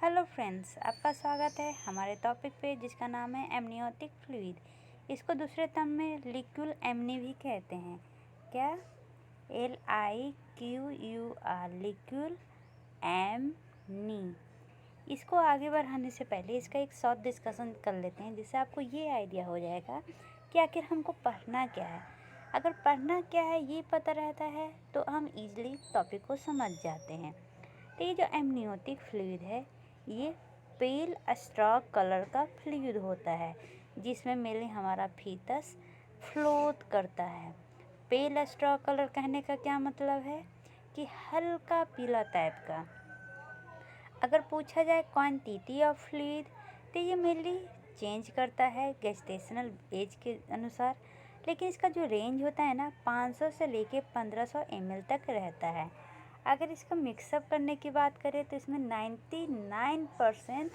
Hello friends, आपका स्वागत है हमारे टॉपिक पे जिसका नाम है एमनियोटिक फ्लूइड। इसको दूसरे टर्म में लिक्विड एमनी भी कहते हैं। क्या? LIQUR, liquid amnii. इसको आगे बढ़ाने से पहले इसका एक शॉर्ट डिस्कशन कर लेते हैं, जिससे आपको ये आइडिया हो जाएगा कि आखिर हमको पढ़ना क्या है। अगर पढ़ना क्या है ये पता रहता है तो हम इजीली टॉपिक को समझ जाते हैं। तो ये जो एमनियोटिक फ्लूइड है ये पेल स्ट्रॉ कलर का फ्लूइड होता है, जिसमें मेनली हमारा फीटस फ्लोट करता है। पेल स्ट्रॉ कलर कहने का क्या मतलब है कि हल्का पीला टाइप का। अगर पूछा जाए क्वांटिटी ऑफ फ्लूइड तो ये मेनली चेंज करता है गेस्टेशनल एज के अनुसार, लेकिन इसका जो रेंज होता है ना 500 से लेके 1500 ml तक रहता है। अगर इसका मिक्सअप करने की बात करें तो इसमें 99%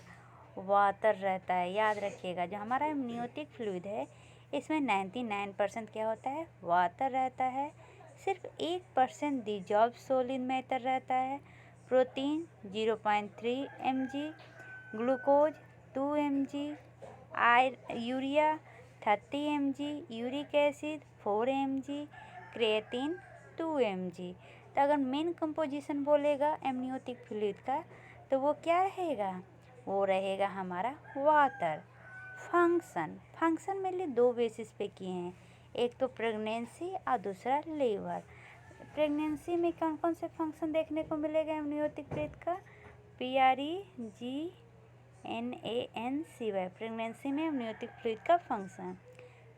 वाटर रहता है। याद रखिएगा, जो हमारा एमनियोटिक फ्लूइड है इसमें 99% क्या होता है? वाटर रहता है। सिर्फ 1% डिजॉल्व सॉलिड मैटर रहता है। Protein 0.3 mg, glucose 2 mg, urea 30 mg, uric acid 4 mg, creatine 2 mg। तो अगर मेन कंपोजिशन बोलेगा एमनियोटिक फ्लूइड का तो वो क्या रहेगा? वो रहेगा हमारा वाटर। फंक्शन मेनली दो बेसिस पे किए हैं, एक तो प्रेगनेंसी और दूसरा लीवर। प्रेगनेंसी में कौन कौन से फंक्शन देखने को मिलेगा एमनियोटिक फ्लूइड का? PREGNANCY, प्रेगनेंसी में एमनियोटिक फ्लूइड का फंक्शन।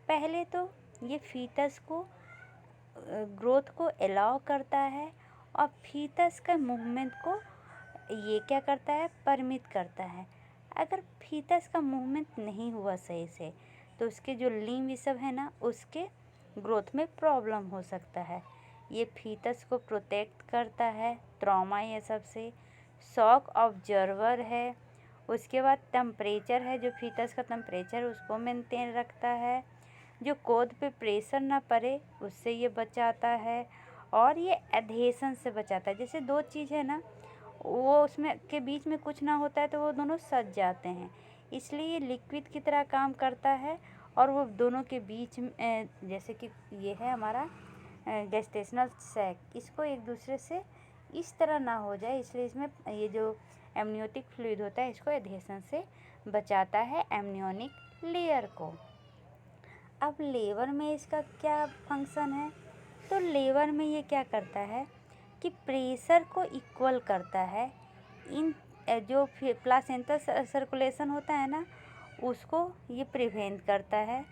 पहले तो ये फीटस को ग्रोथ को अलाउ करता है और फीटस का मूवमेंट को ये क्या करता है? परमिट करता है। अगर फीटस का मूवमेंट नहीं हुआ सही से तो उसके जो लिम्ब सब है ना उसके ग्रोथ में प्रॉब्लम हो सकता है। ये फीटस को प्रोटेक्ट करता है ट्रॉमा ये सब से। शॉक ऑब्जर्वर है। उसके बाद टेम्परेचर है, जो फीटस का टेम्परेचर उसको मेंटेन रखता है। जो कोद पे प्रेशर ना पड़े उससे ये बचाता है। और ये एडहेशन से बचाता है। जैसे दो चीज़ है ना, वो उसमें के बीच में कुछ ना होता है तो वो दोनों सज जाते हैं, इसलिए ये लिक्विड की तरह काम करता है। और वो दोनों के बीच में जैसे कि ये है हमारा गेस्टेशनल सैक, इसको एक दूसरे से इस तरह ना हो जाए, इसलिए इसमें ये जो एमनियोटिक फ्लूइड होता है इसको एडहेशन से बचाता है एमनियोनिक लेयर को। अब लेवर में इसका क्या फंक्शन है? तो लेवर में ये क्या करता है कि प्रेशर को इक्वल करता है। इन जो प्लासेंटा सर्कुलेशन होता है ना उसको ये प्रिवेंट करता है।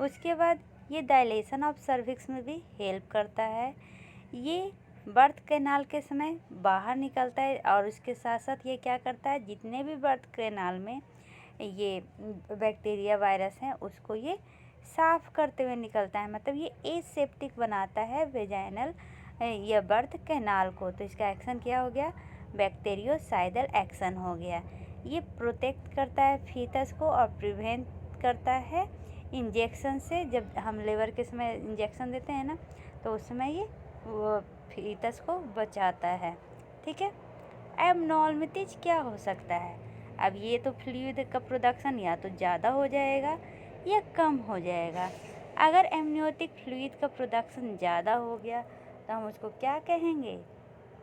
उसके बाद ये डायलेशन ऑफ सर्विक्स में भी हेल्प करता है। ये बर्थ कैनाल के समय बाहर निकलता है और उसके साथ साथ ये क्या करता है, जितने भी बर्थ कैनाल में ये बैक्टीरिया वायरस हैं उसको ये साफ करते हुए निकलता है। मतलब ये एसेप्टिक बनाता है वेजाइनल या बर्थ कैनाल को। तो इसका एक्शन क्या हो गया? बैक्टीरियोसाइडल एक्शन हो गया। ये प्रोटेक्ट करता है फीटस को और प्रिवेंट करता है इंजेक्शन से। जब हम लेबर के समय इंजेक्शन देते हैं ना तो उस समय ये वो फीटस को बचाता है। ठीक है। एबनॉर्मलिटीज क्या हो सकता है? अब ये तो फ्लूइड का प्रोडक्शन या तो ज़्यादा हो जाएगा या कम हो जाएगा। अगर एमनियोटिक फ्लूइड का प्रोडक्शन ज़्यादा हो गया तो हम उसको क्या कहेंगे?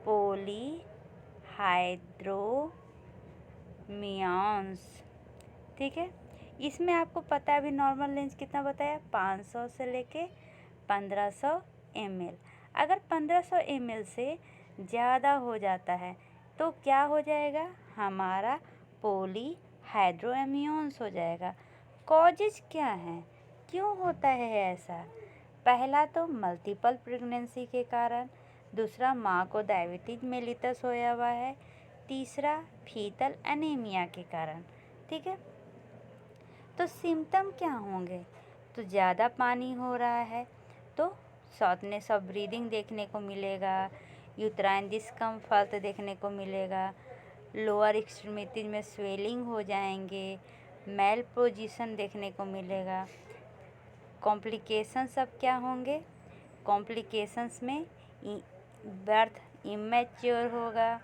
पॉलीहाइड्रोमियंस। ठीक है। इसमें आपको पता है अभी नॉर्मल रेंज कितना बताया? 500 से लेके 1500 ml। अगर 1500 ml से ज़्यादा हो जाता है तो क्या हो जाएगा? हमारा पॉलीहाइड्रोमियंस हो जाएगा। कॉजेज क्या हैं? क्यों होता है ऐसा? पहला तो मल्टीपल प्रेगनेंसी के कारण, दूसरा माँ को डायबिटीज मेलिटस होया हुआ है, तीसरा फीटल एनीमिया के कारण। ठीक है। तो सिम्टम क्या होंगे? तो ज़्यादा पानी हो रहा है तो शॉर्टनेस ऑफ ब्रीदिंग देखने को मिलेगा, यूट्राइन डिस्कम्फर्ट देखने को मिलेगा, लोअर एक्सट्रीमिटीज में स्वेलिंग हो जाएंगे, मेल पोजीशन देखने को मिलेगा। कॉम्प्लिकेशंस सब क्या होंगे? कॉम्प्लिकेशंस में बर्थ इमेच्योर होगा,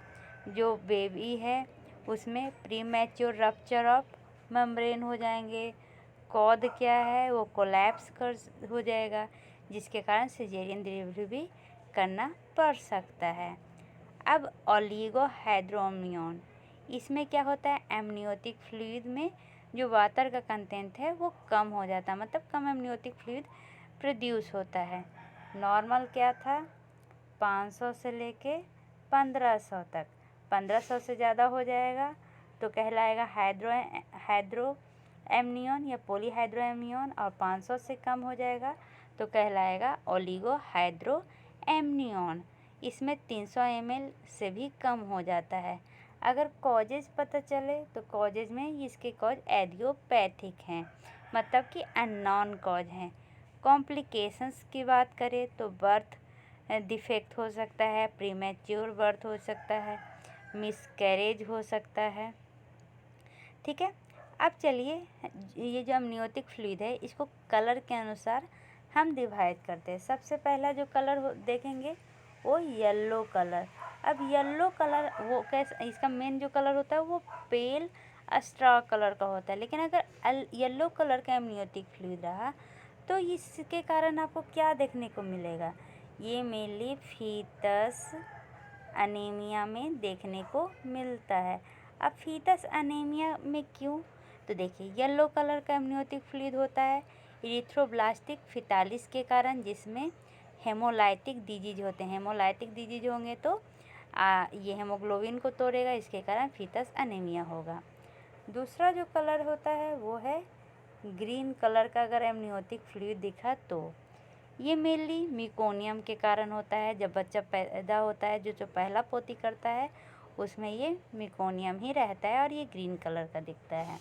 जो बेबी है उसमें प्रीमैच्योर रप्चर ऑफ मेम्ब्रेन हो जाएंगे। कॉर्ड क्या है वो कोलैप्स कर हो जाएगा, जिसके कारण सिजेरियन डिलीवरी भी करना पड़ सकता है। अब ओलिगोहाइड्रोमियोन, इसमें क्या होता है, एमनियोटिक फ्लूइड में जो वाटर का कंटेंट है वो कम हो जाता है, मतलब कम एमनियोटिक फ्लूइड प्रोड्यूस होता है। नॉर्मल क्या था 500 से लेके 1500 तक, 1500 से ज़्यादा हो जाएगा तो कहलाएगा हाइड्रो एमनियन या पॉलीहाइड्रो एमनियन, और 500 से कम हो जाएगा तो कहलाएगा ओलिगोहाइड्रो एमनियन। इसमें 300 ml से भी कम हो जाता है। अगर कॉजेज पता चले तो कॉजेज में इसके कॉज एडियोपैथिक हैं, मतलब कि अननोन कॉज हैं। कॉम्प्लिकेशंस की बात करें तो बर्थ डिफेक्ट हो सकता है, प्रीमैच्योर बर्थ हो सकता है, मिसकैरेज हो सकता है। ठीक है, अब चलिए ये जो एमनियोटिक फ्लूइड है इसको कलर के अनुसार हम डिवाइड करते हैं। सबसे पहला जो कलर देखेंगे वो येलो कलर। अब येलो कलर वो कैसा, इसका मेन जो कलर होता है वो पेल स्ट्रा कलर का होता है। लेकिन अगर येलो कलर का एमनियोटिक फ्लूइड रहा तो इसके कारण आपको क्या देखने को मिलेगा, ये मेनली फीटस अनीमिया में देखने को मिलता है। अब फीटस अनीमिया में क्यों, तो देखिए येलो कलर का एमनियोटिक फ्लूइड होता है इरिथ्रोब्लास्टिक फिटालिस के कारण, जिसमें हेमोलाइटिक डिजीज होते हैं। हेमोलाइटिक डिजीज होंगे तो ये हेमोग्लोबिन को तोड़ेगा, इसके कारण फीटस अनीमिया होगा। दूसरा जो कलर होता है वो है ग्रीन कलर का। अगर एमनियोटिक फ्लूइड दिखा तो ये मेनली मिकोनियम के कारण होता है। जब बच्चा पैदा होता है जो पहला पोती करता है उसमें ये मिकोनियम ही रहता है और ये ग्रीन कलर का दिखता है।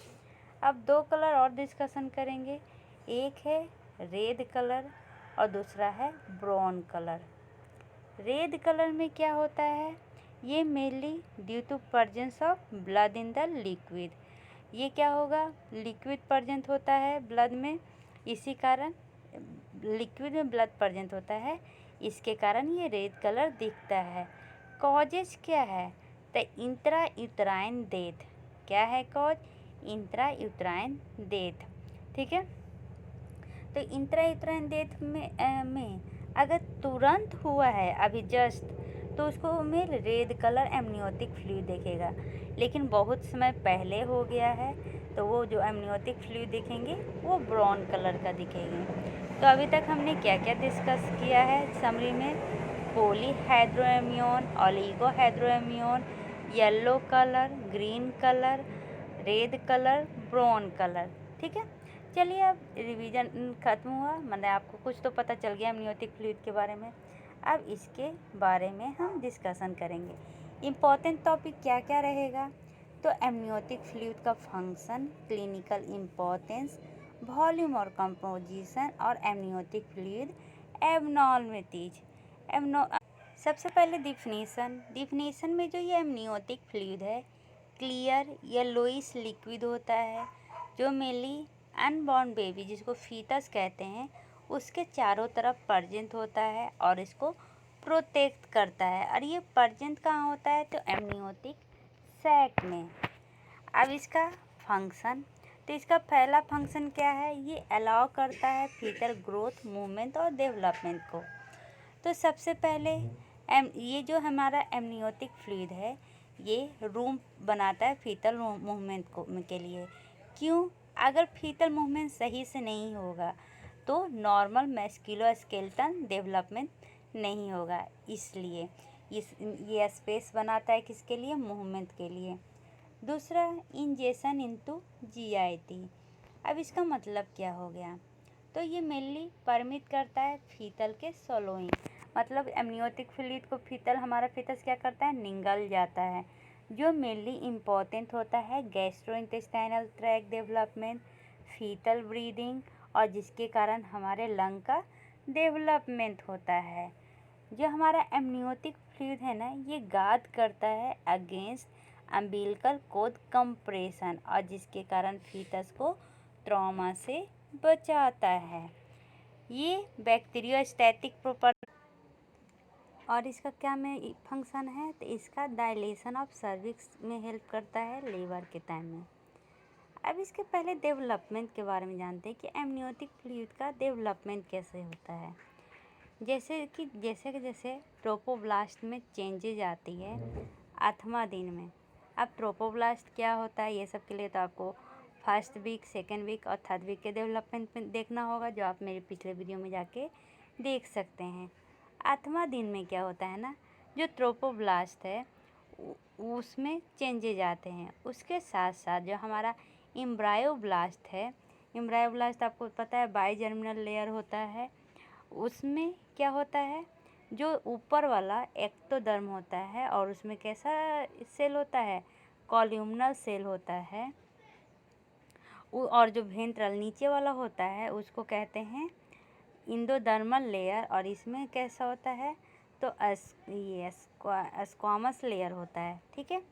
अब दो कलर और डिस्कशन करेंगे, एक है रेड कलर और दूसरा है ब्राउन कलर। रेड कलर में क्या होता है, ये mainly due to presence of blood in the liquid. ये क्या होगा, लिक्विड प्रेजेंट होता है ब्लड में, इसी कारण लिक्विड में ब्लड प्रेजेंट होता है, इसके कारण ये रेड कलर दिखता है। कॉजेज क्या है, द इंट्रा यूट्राइन डेथ। क्या है कॉज, इंट्रा यूट्राइन डेथ। ठीक है, तो इंट्रा यूट्राइन डेथ में अगर तुरंत हुआ है अभी जस्ट, तो उसको में रेड कलर एमनियोटिक फ्लूइड देखेगा। लेकिन बहुत समय पहले हो गया है तो वो जो एमनियोटिक फ्लूइड दिखेंगे वो ब्राउन कलर का दिखेंगे। तो अभी तक हमने क्या क्या डिस्कस किया है समरी में, polyhydramnios, oligohydramnios, yellow colour, green colour, red colour, brown colour. ठीक है, चलिए अब रिवीजन ख़त्म हुआ, मतलब आपको कुछ तो पता चल गया एमनियोटिक फ्लूइड के बारे में। अब इसके बारे में हम डिस्कशन करेंगे। इम्पॉर्टेंट टॉपिक क्या क्या रहेगा, तो एमनियोटिक फ्लूइड का फंक्शन, क्लिनिकल इम्पोर्टेंस, वॉल्यूम और कंपोजिशन, और एमनियोटिक फ्लूइड एबनॉर्मलिटीज। सबसे पहले डिफिनीशन में जो ये एमनियोटिक फ्लूइड है क्लियर येलोइश लिक्विड होता है, जो मेनली अनबॉर्न बेबी जिसको फीटस कहते हैं उसके चारों तरफ प्रेजेंट होता है और इसको प्रोटेक्ट करता है। और ये प्रेजेंट कहाँ होता है, तो एमनियोटिक सैक में। अब इसका फंक्शन, तो इसका पहला फंक्शन क्या है, ये अलाउ करता है फीटल ग्रोथ, मूवमेंट और डेवलपमेंट को। तो सबसे पहले ये जो हमारा एमनियोटिक फ्लूइड है ये रूम बनाता है फीटल मूवमेंट के लिए। क्यों, अगर फीटल मूवमेंट सही से नहीं होगा तो नॉर्मल मस्कुलोस्केलेटल डेवलपमेंट नहीं होगा, इसलिए ये स्पेस बनाता है किसके लिए, मूवमेंट के लिए। दूसरा इंजेक्शन इनटू जीआईटी। अब इसका मतलब क्या हो गया, तो ये मेनली परमिट करता है फीटल के सोलोइंग, मतलब एमनियोटिक फ्लूइड को हमारा फीटस क्या करता है, निगल जाता है, जो मेनली इम्पॉर्टेंट होता है gastrointestinal tract development, foetal breathing, और जिसके कारण हमारे लंग का डेवलपमेंट होता है। जो हमारा एमनियोटिक फ्लूइड है ना ये गार्ड करता है अगेंस्ट अम्बिलिकल कॉर्ड कंप्रेशन, और जिसके कारण फीटस को ट्रॉमा से बचाता है। ये बैक्टीरियोस्टैटिक प्रॉपर्टी और इसका क्या में फंक्शन है, तो इसका डायलेशन ऑफ सर्विक्स में हेल्प करता है लेबर के टाइम में। अब इसके पहले डेवलपमेंट के बारे में जानते हैं कि एमनियोटिक फ्लूइड का डेवलपमेंट कैसे होता है। जैसे ट्रोपोब्लास्ट में चेंजेज आती है 8वां दिन में। अब ट्रोपोब्लास्ट क्या होता है, ये सब के लिए तो आपको फर्स्ट वीक, सेकेंड वीक और थर्ड वीक के डेवलपमेंट में देखना होगा, जो आप मेरे पिछले वीडियो में जाके देख सकते हैं। 8वां दिन में क्या होता है ना, जो ट्रोपोब्लास्ट है उसमें चेंजेज आते हैं। उसके साथ साथ जो हमारा एम्ब्रायोब्लास्ट है, एम्ब्रायोब्लास्ट आपको पता है बाइजर्मिनल लेयर होता है। उसमें क्या होता है, जो ऊपर वाला एक्टोडर्म होता है और उसमें कैसा सेल होता है, कॉल्यूमनल सेल होता है। और जो वेंट्रल नीचे वाला होता है उसको कहते हैं इंडोडर्मल लेयर, और इसमें कैसा होता है, तो ये स्क्वामस लेयर होता है। ठीक है,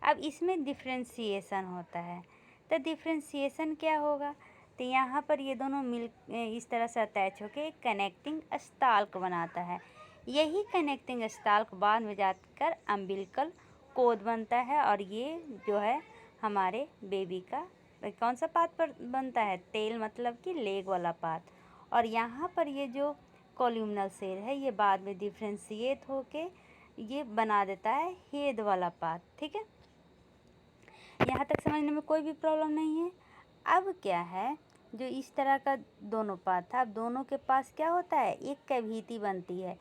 अब इसमें डिफ्रेंशिएशन होता है। तो डिफ्रेंशिएशन क्या होगा, तो यहाँ पर ये दोनों मिल इस तरह से अटैच होकर एक कनेक्टिंग स्टाल्क बनाता है। यही कनेक्टिंग स्टाल्क बाद में जाकर अम्बिलिकल कोड बनता है, और ये जो है हमारे बेबी का कौन सा पार्ट पर बनता है, टेल मतलब कि लेग वाला पार्ट। और यहाँ पर ये जो कॉल्यूमनल सेल है ये बाद में डिफ्रेंशिएट होके ये बना देता है हेड वाला पार्ट। ठीक है, यहाँ तक समझने में कोई भी प्रॉब्लम नहीं है। अब क्या है, जो इस तरह का दोनों पार्ट था, अब दोनों के पास क्या होता है, एक कैविटी बनती है।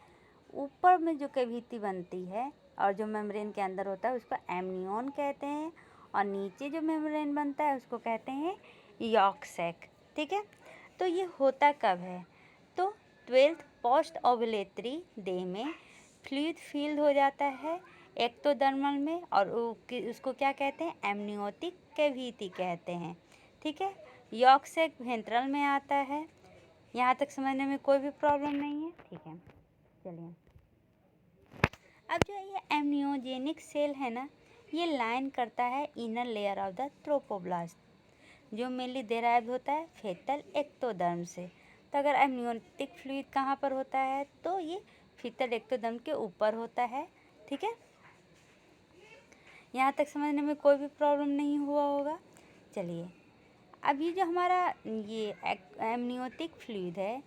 ऊपर में जो कैविटी बनती है और जो मेम्ब्रेन के अंदर होता है उसको एमनियन कहते हैं, और नीचे जो मेम्ब्रेन बनता है उसको कहते हैं यॉर्क सैक। ठीक है, तो ये होता कब है, तो 12th पोस्ट ओव्यूलेटरी डे में फ्लूइड फील्ड हो जाता है एक्टोडर्मल में, और उसको क्या कहते हैं, एमनियोटिक कैविटी कहते हैं। ठीक है, यॉर्क सैक वेंट्रल में आता है। यहाँ तक समझने में कोई भी प्रॉब्लम नहीं है। ठीक है, चलिए अब जो ये एमनियोजेनिक सेल है ना, ये लाइन करता है inner layer of the trophoblast, जो मेनली डेराइव होता है फेटल एक्टोडर्म से। तो अगर एमनियोटिक फ्लूइड कहाँ पर होता है, तो ये फीटल एक्टोडर्म के ऊपर होता है। ठीक है, यहाँ तक समझने में कोई भी प्रॉब्लम नहीं हुआ होगा। चलिए, अब ये जो हमारा ये एमनियोटिक फ्लूइड है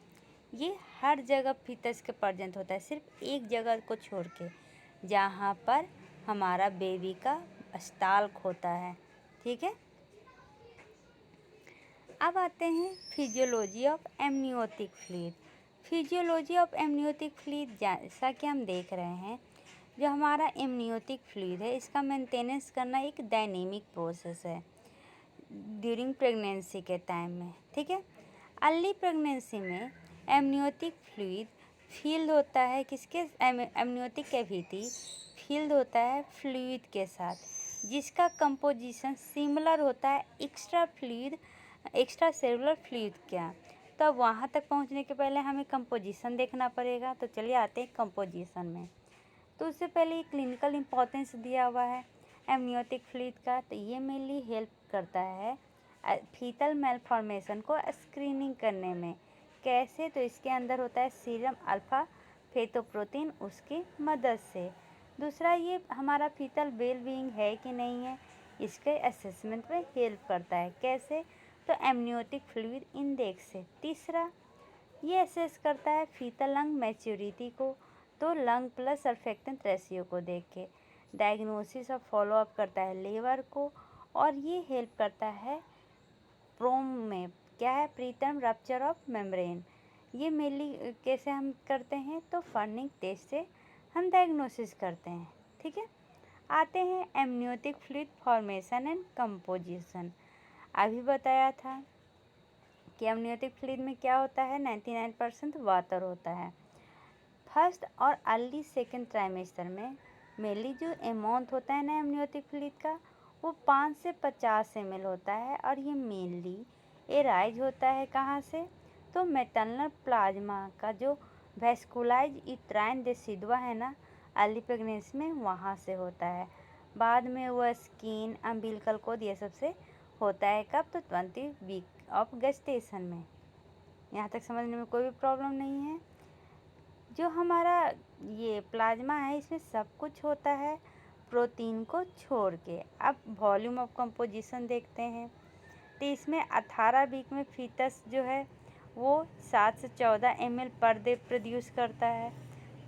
ये हर जगह फीटस के प्रेजेंट होता है, सिर्फ एक जगह को छोड़ के, जहाँ पर हमारा बेबी का स्टाल्क होता है। ठीक है, अब आते हैं physiology of amniotic fluid. Physiology of amniotic fluid, जैसा कि हम देख रहे हैं, जो हमारा एमनियोटिक फ्लूइड है इसका मेंटेनेंस करना एक डायनेमिक प्रोसेस है ड्यूरिंग प्रेगनेंसी के टाइम में। ठीक है, अर्ली प्रेगनेंसी में एमनियोटिक फ्लूइड फील्ड होता है किसके, एमनियोटिक कैविटी फील्ड होता है फ्लूइड के साथ, जिसका कंपोजिशन सिमिलर होता है एक्स्ट्रा सेलुलर फ्लूइड क्या। तो अब वहाँ तक पहुँचने के पहले हमें कंपोजिशन देखना पड़ेगा। तो चलिए आते हैं कंपोजिशन में। तो उससे पहले ये क्लिनिकल इम्पोर्टेंस दिया हुआ है एमनियोटिक फ्लूइड का, तो ये मेनली हेल्प करता है फीटल मेलफॉर्मेशन को स्क्रीनिंग करने में। कैसे, तो इसके अंदर होता है सीरम अल्फा फेटोप्रोटीन, उसकी मदद से। दूसरा, ये हमारा फीटल वेल बीइंग है कि नहीं है, इसके असेसमेंट में हेल्प करता है। कैसे, तो एमनियोटिक फ्लूइड इंडेक्स से। तीसरा, ये असेस करता है फीटल लंग मैच्योरिटी को, तो लंग प्लस सर्फेक्टेंट रेशियो को देख के। डायग्नोसिस और फॉलोअप करता है लेबर को, और ये हेल्प करता है प्रोम में क्या है, प्रीटर्म रप्चर ऑफ मेम्ब्रेन। ये मेनली कैसे हम करते हैं, तो फर्निंग टेस्ट से हम डायग्नोसिस करते हैं। ठीक है, आते हैं amniotic fluid formation and composition. अभी बताया था कि एमनियोटिक फ्लूइड में क्या होता है, 99% वाटर होता है। फर्स्ट और अर्ली सेकेंड ट्राइमेस्टर में मेनली जो अमाउंट होता है ना एमनियोटिक फ्लूइड का, वो 5 से 50 ml होता है, और ये मेनली एराइज होता है कहाँ से, तो मैटरनल प्लाज्मा का जो वैस्कुलाइज यूट्राइन रेसिडुआ है ना अर्ली प्रेगनेंसी में, वहाँ से होता है। बाद में वो स्किन अम्बिलिकल कोड ये सब से होता है कब, तो 20 वीक ऑफ गेस्टेशन में। यहाँ तक समझने में कोई भी प्रॉब्लम नहीं है। जो हमारा ये प्लाज्मा है, इसमें सब कुछ होता है प्रोटीन को छोड़ के। अब वॉल्यूम ऑफ कंपोजिशन देखते हैं, तो इसमें 18 वीक में फीटस जो है वो 7 से 14 ml पर डे प्रोड्यूस करता है।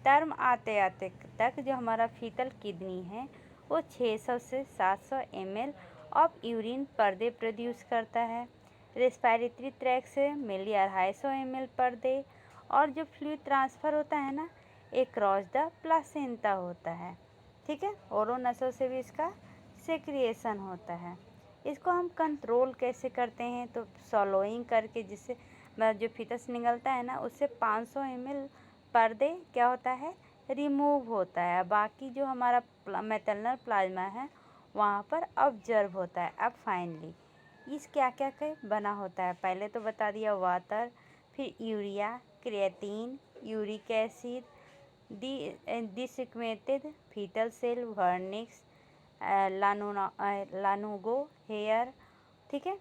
टर्म आते आते तक जो हमारा फीटल किडनी है वो 600 से 700 ml of urine per day produce करता है। रेस्पिरेटरी ट्रैक से मिली 250 ml पर डे, और जो फ्लूइड ट्रांसफ़र होता है ना, एक क्रॉस द प्लासेंटा होता है। ठीक है, औरों नसों से भी इसका सेक्रिएशन होता है। इसको हम कंट्रोल कैसे करते हैं, तो सॉलोइंग करके, जिससे जो फीटस निकलता है ना उससे 500 ml पर डे क्या होता है, रिमूव होता है। बाकी जो हमारा मैटरनल प्लाज्मा है वहाँ पर ऑब्जर्व होता है। अब फाइनली इस क्या क्या के बना होता है, पहले तो बता दिया वाटर, फिर urea, creatine, uric acid, desquamated foetal cell, vernix, lanugo hair. ठीक है,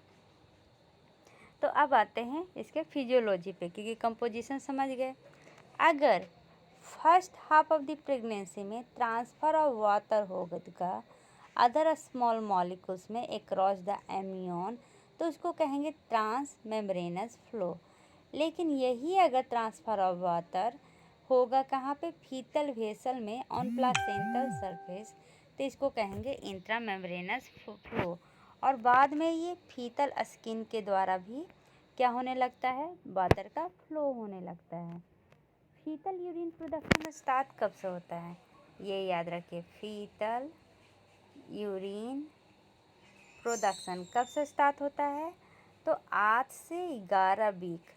तो अब आते हैं इसके फिजियोलॉजी पे, क्योंकि कंपोजिशन समझ गए। अगर first half of the pregnancy में ट्रांसफ़र ऑफ वाटर होगा अदर स्मॉल मॉलिक्यूल्स में अक्रॉस द एमनियन, तो उसको कहेंगे ट्रांस मेम्ब्रेनस फ्लो। लेकिन यही अगर ट्रांसफ़र ऑफ वाटर होगा कहाँ पे, फीटल वेसल में ऑन प्लासेंटल सरफेस, तो इसको कहेंगे इंट्रा मेम्ब्रेनस फ्लो। और बाद में ये फीटल स्किन के द्वारा भी क्या होने लगता है, वाटर का फ्लो होने लगता है। फीटल यूरिन प्रोडक्शन स्टार्ट कब से होता है, ये याद रखिए, फीटल यूरिन प्रोडक्शन कब से स्टार्ट होता है, तो 8 से 11 वीक।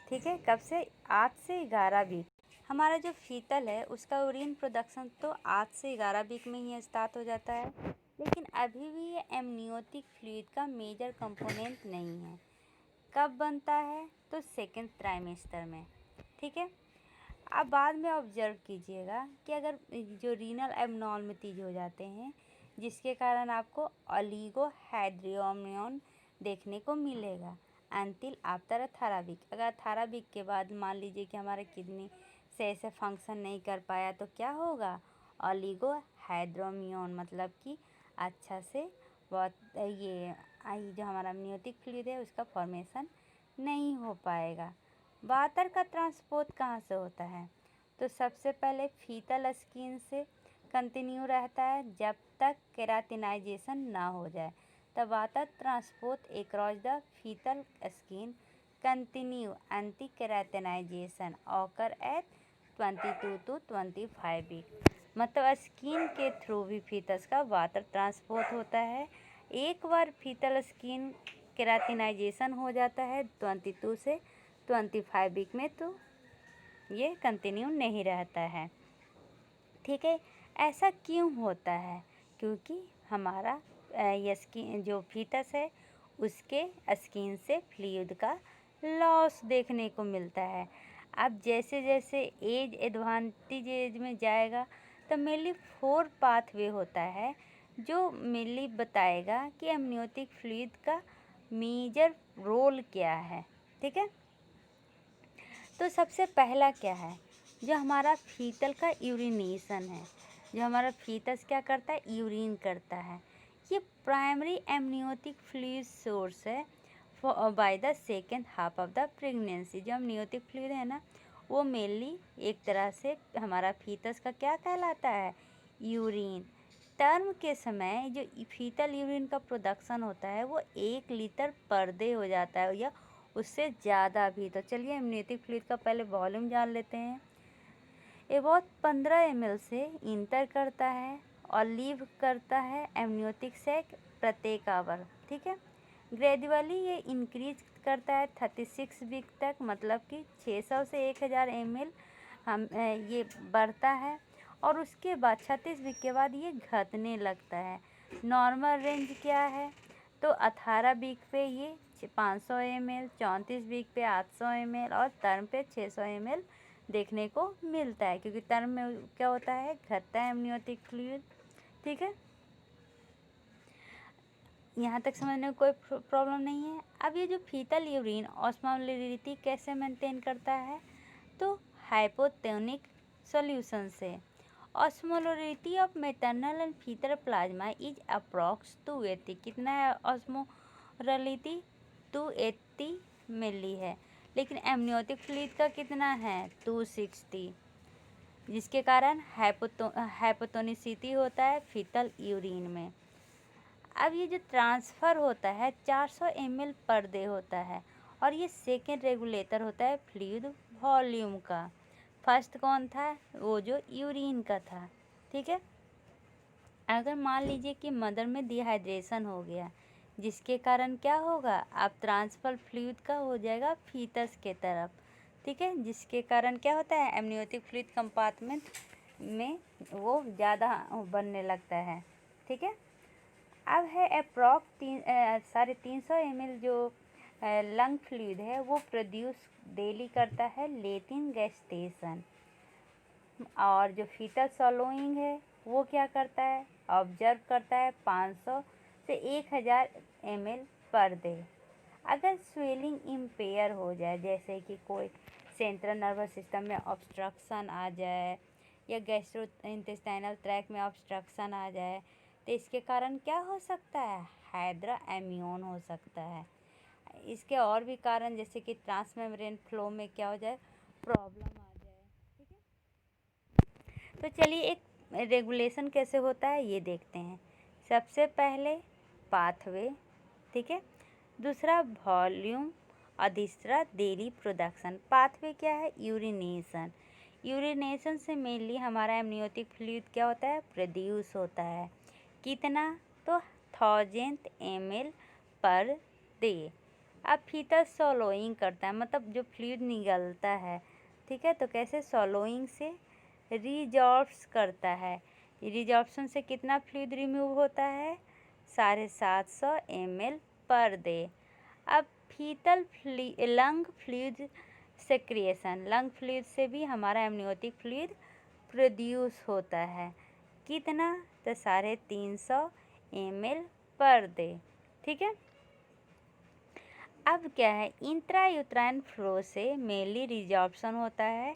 ठीक है, कब से, 8 से 11 वीक। हमारा जो फीटल है उसका यूरिन प्रोडक्शन तो 8 से 11 वीक में ही स्टार्ट हो जाता है, लेकिन अभी भी ये एमनियोटिक फ्लूइड का मेजर कंपोनेंट नहीं है। कब बनता है, तो सेकेंड ट्राइमेस्टर में। ठीक है, अब बाद में ऑब्जर्व कीजिएगा कि अगर जो रीनल एबनॉर्मलिटीज हो जाते हैं जिसके कारण आपको ओलिगोहाइड्रियोमियन देखने को मिलेगा अंटिल आफ्टर 18 वीक। अगर 18 वीक के बाद मान लीजिए कि हमारा किडनी सही से फंक्शन नहीं कर पाया, तो क्या होगा, ओलिगोहाइड्रोमियन, मतलब कि अच्छा से बहुत ये जो हमारा amniotic फ्लूइड है उसका फॉर्मेशन नहीं हो पाएगा। वाटर का ट्रांसपोर्ट कहाँ से होता है, तो सबसे पहले फीटल स्किन से कंटिन्यू रहता है जब तक केराटिनाइजेशन ना हो जाए। तब water transport across the foetal skin continue anti keratinisation occur at 22 to 25 week. मतलब स्किन के थ्रू भी फीटस का वाटर ट्रांसपोर्ट होता है। एक बार फीटल स्किन केराटिनाइजेशन हो जाता है 22 से 25 वीक में, तो ये कंटिन्यू नहीं रहता है। ठीक है, ऐसा क्यों होता है, क्योंकि हमारा ये स्किन जो फीटस है उसके स्किन से फ्लूइड का लॉस देखने को मिलता है। अब जैसे जैसे एज एडवांटेज एज में जाएगा तो मेनली 4 पाथवे होता है जो मेनली बताएगा कि एमनियोटिक फ्लूइड का मेजर रोल क्या है। ठीक है, तो सबसे पहला क्या है, जो हमारा फीटल का यूरिनेशन है, जो हमारा फीटस क्या करता है, यूरिन करता है। ये प्राइमरी एमनियोटिक फ्लूइड सोर्स है by the second half of the pregnancy. जो एमनियोटिक फ्लूइड है ना वो मेनली एक तरह से हमारा फीटस का क्या कहलाता है, यूरिन। टर्म के समय जो फीटल यूरिन का प्रोडक्शन होता है वो 1 लीटर पर डे हो जाता है या उससे ज़्यादा भी। तो चलिए एमनियोटिक फ्लूइड का पहले वॉल्यूम जान लेते हैं। ये बहुत 15 ml से इंटर करता है और लीव करता है एमनियोटिक सैक प्रत्येक आवर। ठीक है, ग्रेजुअली ये इंक्रीज करता है 36 वीक तक, मतलब कि 600 से 1000 ml हम ये बढ़ता है, और उसके बाद 36 वीक के बाद ये घटने लगता है। नॉर्मल रेंज क्या है, तो 18 वीक पे ये 500 ml, 34 वीक पे 800 ml और टर्म पे 600 ml देखने को मिलता है, क्योंकि टर्म में क्या होता है, घटता है एमनियोटिक फ्लूइड। ठीक है, यहाँ तक समझने में कोई प्रॉब्लम नहीं है। अब ये जो फीटल यूरिन ऑस्मोलरिटी कैसे मेंटेन करता है, तो हाइपोटोनिक सॉल्यूशन से। Osmolarity of maternal and fetal plasma is approx 280। कितना है ऑस्मोलरिटी? 280 मिली है, लेकिन एमनियोटिक फ्लूइड का कितना है? 260, जिसके कारण हाइपोटोनिसिटी होता है फीटल यूरिन में। अब ये जो ट्रांसफ़र होता है 400 ml पर डे होता है, और ये सेकेंड रेगुलेटर होता है फ्लूइड वॉल्यूम का। फर्स्ट कौन था? वो जो यूरिन का था। ठीक है। अगर मान लीजिए कि मदर में डिहाइड्रेशन हो गया, जिसके कारण क्या होगा? अब ट्रांसफर फ्लूइड का हो जाएगा फीटस के तरफ। ठीक है, जिसके कारण क्या होता है? एमनियोटिक फ्लूइड कंपार्टमेंट में वो ज़्यादा बनने लगता है। ठीक है। अब है अप्रॉक्स 350 ml जो लंग फ्लूइड है वो प्रोड्यूस डेली करता है लेटिन गैस्टेशन। और जो फीटल सॉलोइंग है वो क्या करता है? ऑब्जर्व करता है 500 से 1000 ml पर डे। अगर स्वेलिंग इम्पेयर हो जाए, जैसे कि कोई सेंट्रल नर्वस सिस्टम में ऑब्स्ट्रक्शन आ जाए या गैस्ट्रो इंटेस्टाइनल ट्रैक में ऑब्स्ट्रक्शन आ जाए, तो इसके कारण क्या हो सकता है? हाइड्रा एम्यून हो सकता है। इसके और भी कारण, जैसे कि ट्रांसमेम्ब्रेन फ्लो में क्या हो जाए? प्रॉब्लम आ जाए। ठीक है। तो चलिए एक रेगुलेशन कैसे होता है ये देखते हैं। सबसे पहले पाथवे, ठीक है, दूसरा वॉल्यूम, और तीसरा डेली प्रोडक्शन। पाथवे क्या है? यूरिनेशन। यूरिनेशन से मेनली हमारा एमनियोटिक फ्लूइड क्या होता है? प्रोड्यूस होता है। कितना? तो 1000 ml पर डे। अब फीटस सॉलोइंग करता है, मतलब जो फ्लूइड निकलता है, ठीक है, तो कैसे? सॉलोइंग से रिजॉर्ब्स करता है। रिजॉर्प्शन से कितना फ्लूइड रिमूव होता है? 750 ml पर डे। अब foetal lung fluid secretion. Lung fluid से भी हमारा एमनियोटिक फ्लूइड प्रोड्यूस होता है। कितना? तो 350 ml पर डे। ठीक है। अब क्या है? इंट्रायूट्राइन फ्लो से मेनली रिजॉर्प्शन होता है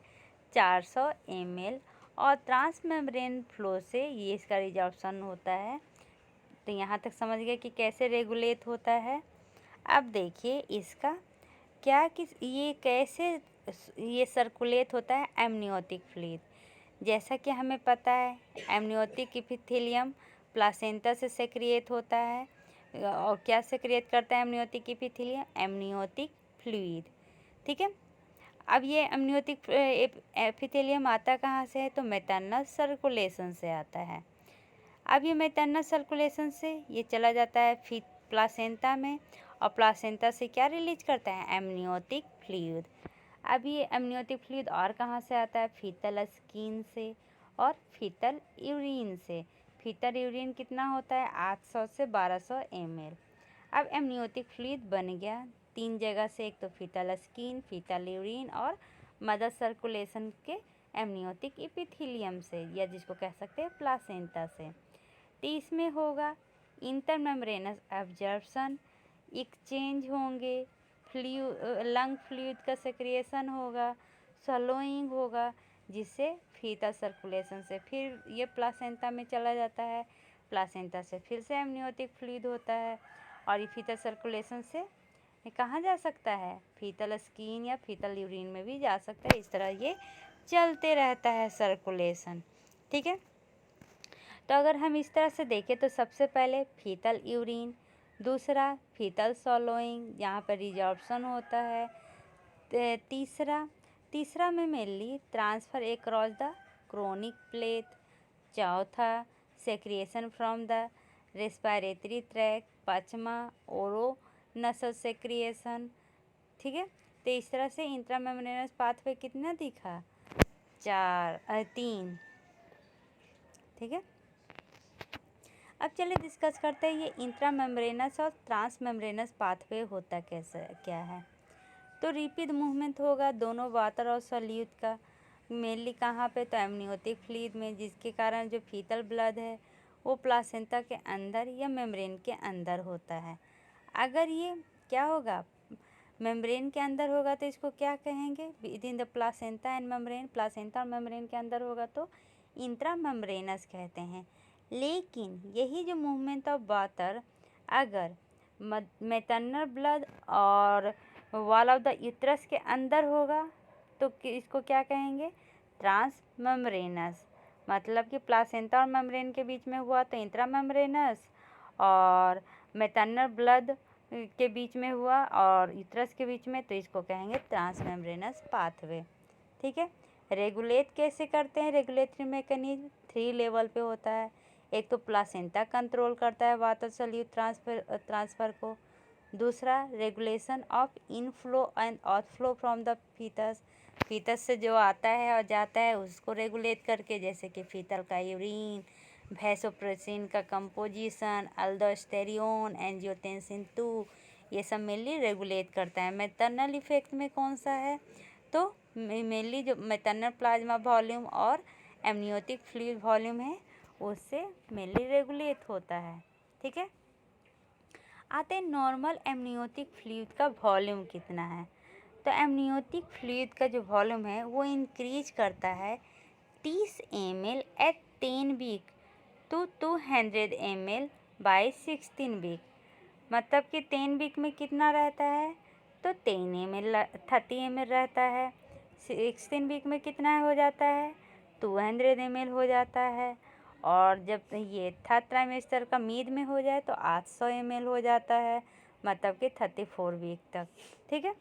400 ml, और ट्रांसमेम्ब्रेन फ्लो से ये इसका रिजॉर्प्शन होता है। तो यहाँ तक समझ गए कि कैसे रेगुलेट होता है। अब देखिए इसका क्या कि ये कैसे ये सर्कुलेट होता है एमनियोटिक फ्लूइड। जैसा कि हमें पता है एमनियोटिक इपिथेलियम प्लासेंटा से सेक्रिएट होता है, और क्या सेक्रिएट करता है एमनियोटिक इपिथेलियम? Amniotic fluid. ठीक है। अब ये एमनियोटिक एपिथेलियम आता कहाँ से है? तो मैटरनल सर्कुलेशन से आता है। अब ये मैटरनल सर्कुलेशन से ये चला जाता है प्लासेंटा में, और प्लासेंटा से क्या रिलीज करता है? Amniotic fluid. अब ये एमनियोटिक फ्लूइड और कहाँ से आता है? फीटल स्किन से और फीटल यूरिन से। फीटल यूरिन कितना होता है? 800 से 1200 ml। अब एमनियोटिक फ्लूइड बन गया 3 जगह से, एक तो फीटल स्किन, फीटल यूरिन और मदर सर्कुलेशन के एमनियोटिक इपिथेलियम से, या जिसको कह सकते हैं प्लासेंटा से। तो इसमें होगा इंटरमेम्ब्रेनस एब्जॉर्प्शन, एक्सचेंज होंगे, लंग फ्लूइड का सेक्रिएशन होगा, सॉलोइंग होगा, जिससे फीटल सर्कुलेशन से फिर ये प्लासेंटा में चला जाता है। प्लासेंटा से फिर से एमनियोटिक फ्लूइड होता है, और ये फीटल सर्कुलेशन से कहाँ जा सकता है? फीटल स्किन या फीटल यूरिन में भी जा सकता है। इस तरह ये चलते रहता है सर्कुलेशन। ठीक है। तो अगर हम इस तरह से देखें तो सबसे पहले फीटल यूरिन, दूसरा फीटल सॉलोइंग जहाँ पर रिजॉर्प्शन होता है, तीसरा में mainly transfer across the chronic plate, चौथा सेक्रिएशन फ्रॉम द रेस्पिरेटरी ट्रैक, पाँचवा ओरो नसल सेक्रिएशन। ठीक है। तो इस तरह से इंट्रामेम्ब्रेनस पाथवे कितना दिखा? 3। ठीक है। अब चलिए डिस्कस करते हैं ये इंट्रामेम्ब्रेनस और ट्रांसमेम्ब्रेनस पाथवे होता कैसे क्या है। तो रिपीट मूवमेंट होगा दोनों वाटर और सॉल्यूट का, मेनली कहाँ पे? तो एमनियोटिक फ्लूइड में, जिसके कारण जो फीटल ब्लड है वो प्लासेंटा के अंदर या मेम्ब्रेन के अंदर होता है। अगर ये क्या होगा? मेम्ब्रेन के अंदर होगा तो इसको क्या कहेंगे? With in the placenta and membrane, placenta और मेम्ब्रेन के अंदर होगा तो इंट्रा मेम्ब्रेनस कहते हैं। लेकिन यही जो मूवमेंट ऑफ वाटर अगर मैटरनल ब्लड और वॉल ऑफ द यूट्रस के अंदर होगा तो इसको क्या कहेंगे? Trans membranous. मतलब कि प्लासेंटा और मेम्ब्रेन के बीच में हुआ तो इंट्रा मेम्ब्रेनस, और मैटरनल ब्लड के बीच में हुआ और यूट्रस के बीच में तो इसको कहेंगे ट्रांस मेम्ब्रेनस पाथवे। ठीक है। रेगुलेट कैसे करते हैं? रेगुलेटरी मैकेनिज्म 3 लेवल पे होता है। एक तो प्लासेंटा कंट्रोल करता है वाटर सॉल्यूट ट्रांसफ़र को। दूसरा, regulation of inflow and outflow from the fetus, fetus से जो आता है और जाता है उसको रेगुलेट करके, जैसे कि फीटल का यूरिन, वैसोप्रेसिन का कंपोजिशन, अल्डोस्टेरियोन, एंजियोटेंसिन 2, ये सब मेनली रेगुलेट करता है। मैटरनल इफेक्ट में कौन सा है? तो मेनली जो मैटरनल प्लाज्मा वॉल्यूम और एमनियोटिक फ्लूइड वॉल्यूम है उससे मेनली रेगुलेट होता है। ठीक है। आते हैं नॉर्मल एमनियोटिक फ्लूइड का वॉल्यूम कितना है। तो एमनियोटिक फ्लूइड का जो वॉल्यूम है वो इंक्रीज करता है 30 ml at 10 week to 200 ml by 16 week. मतलब कि 10 वीक में कितना रहता है? तो 30 ml रहता है। 16 वीक में कितना हो जाता है? 200 ml हो जाता है। और जब ये थर्ड ट्राइमेस्टर का मिड में हो जाए तो 800 ml हो जाता है, मतलब कि 34 वीक तक। ठीक है।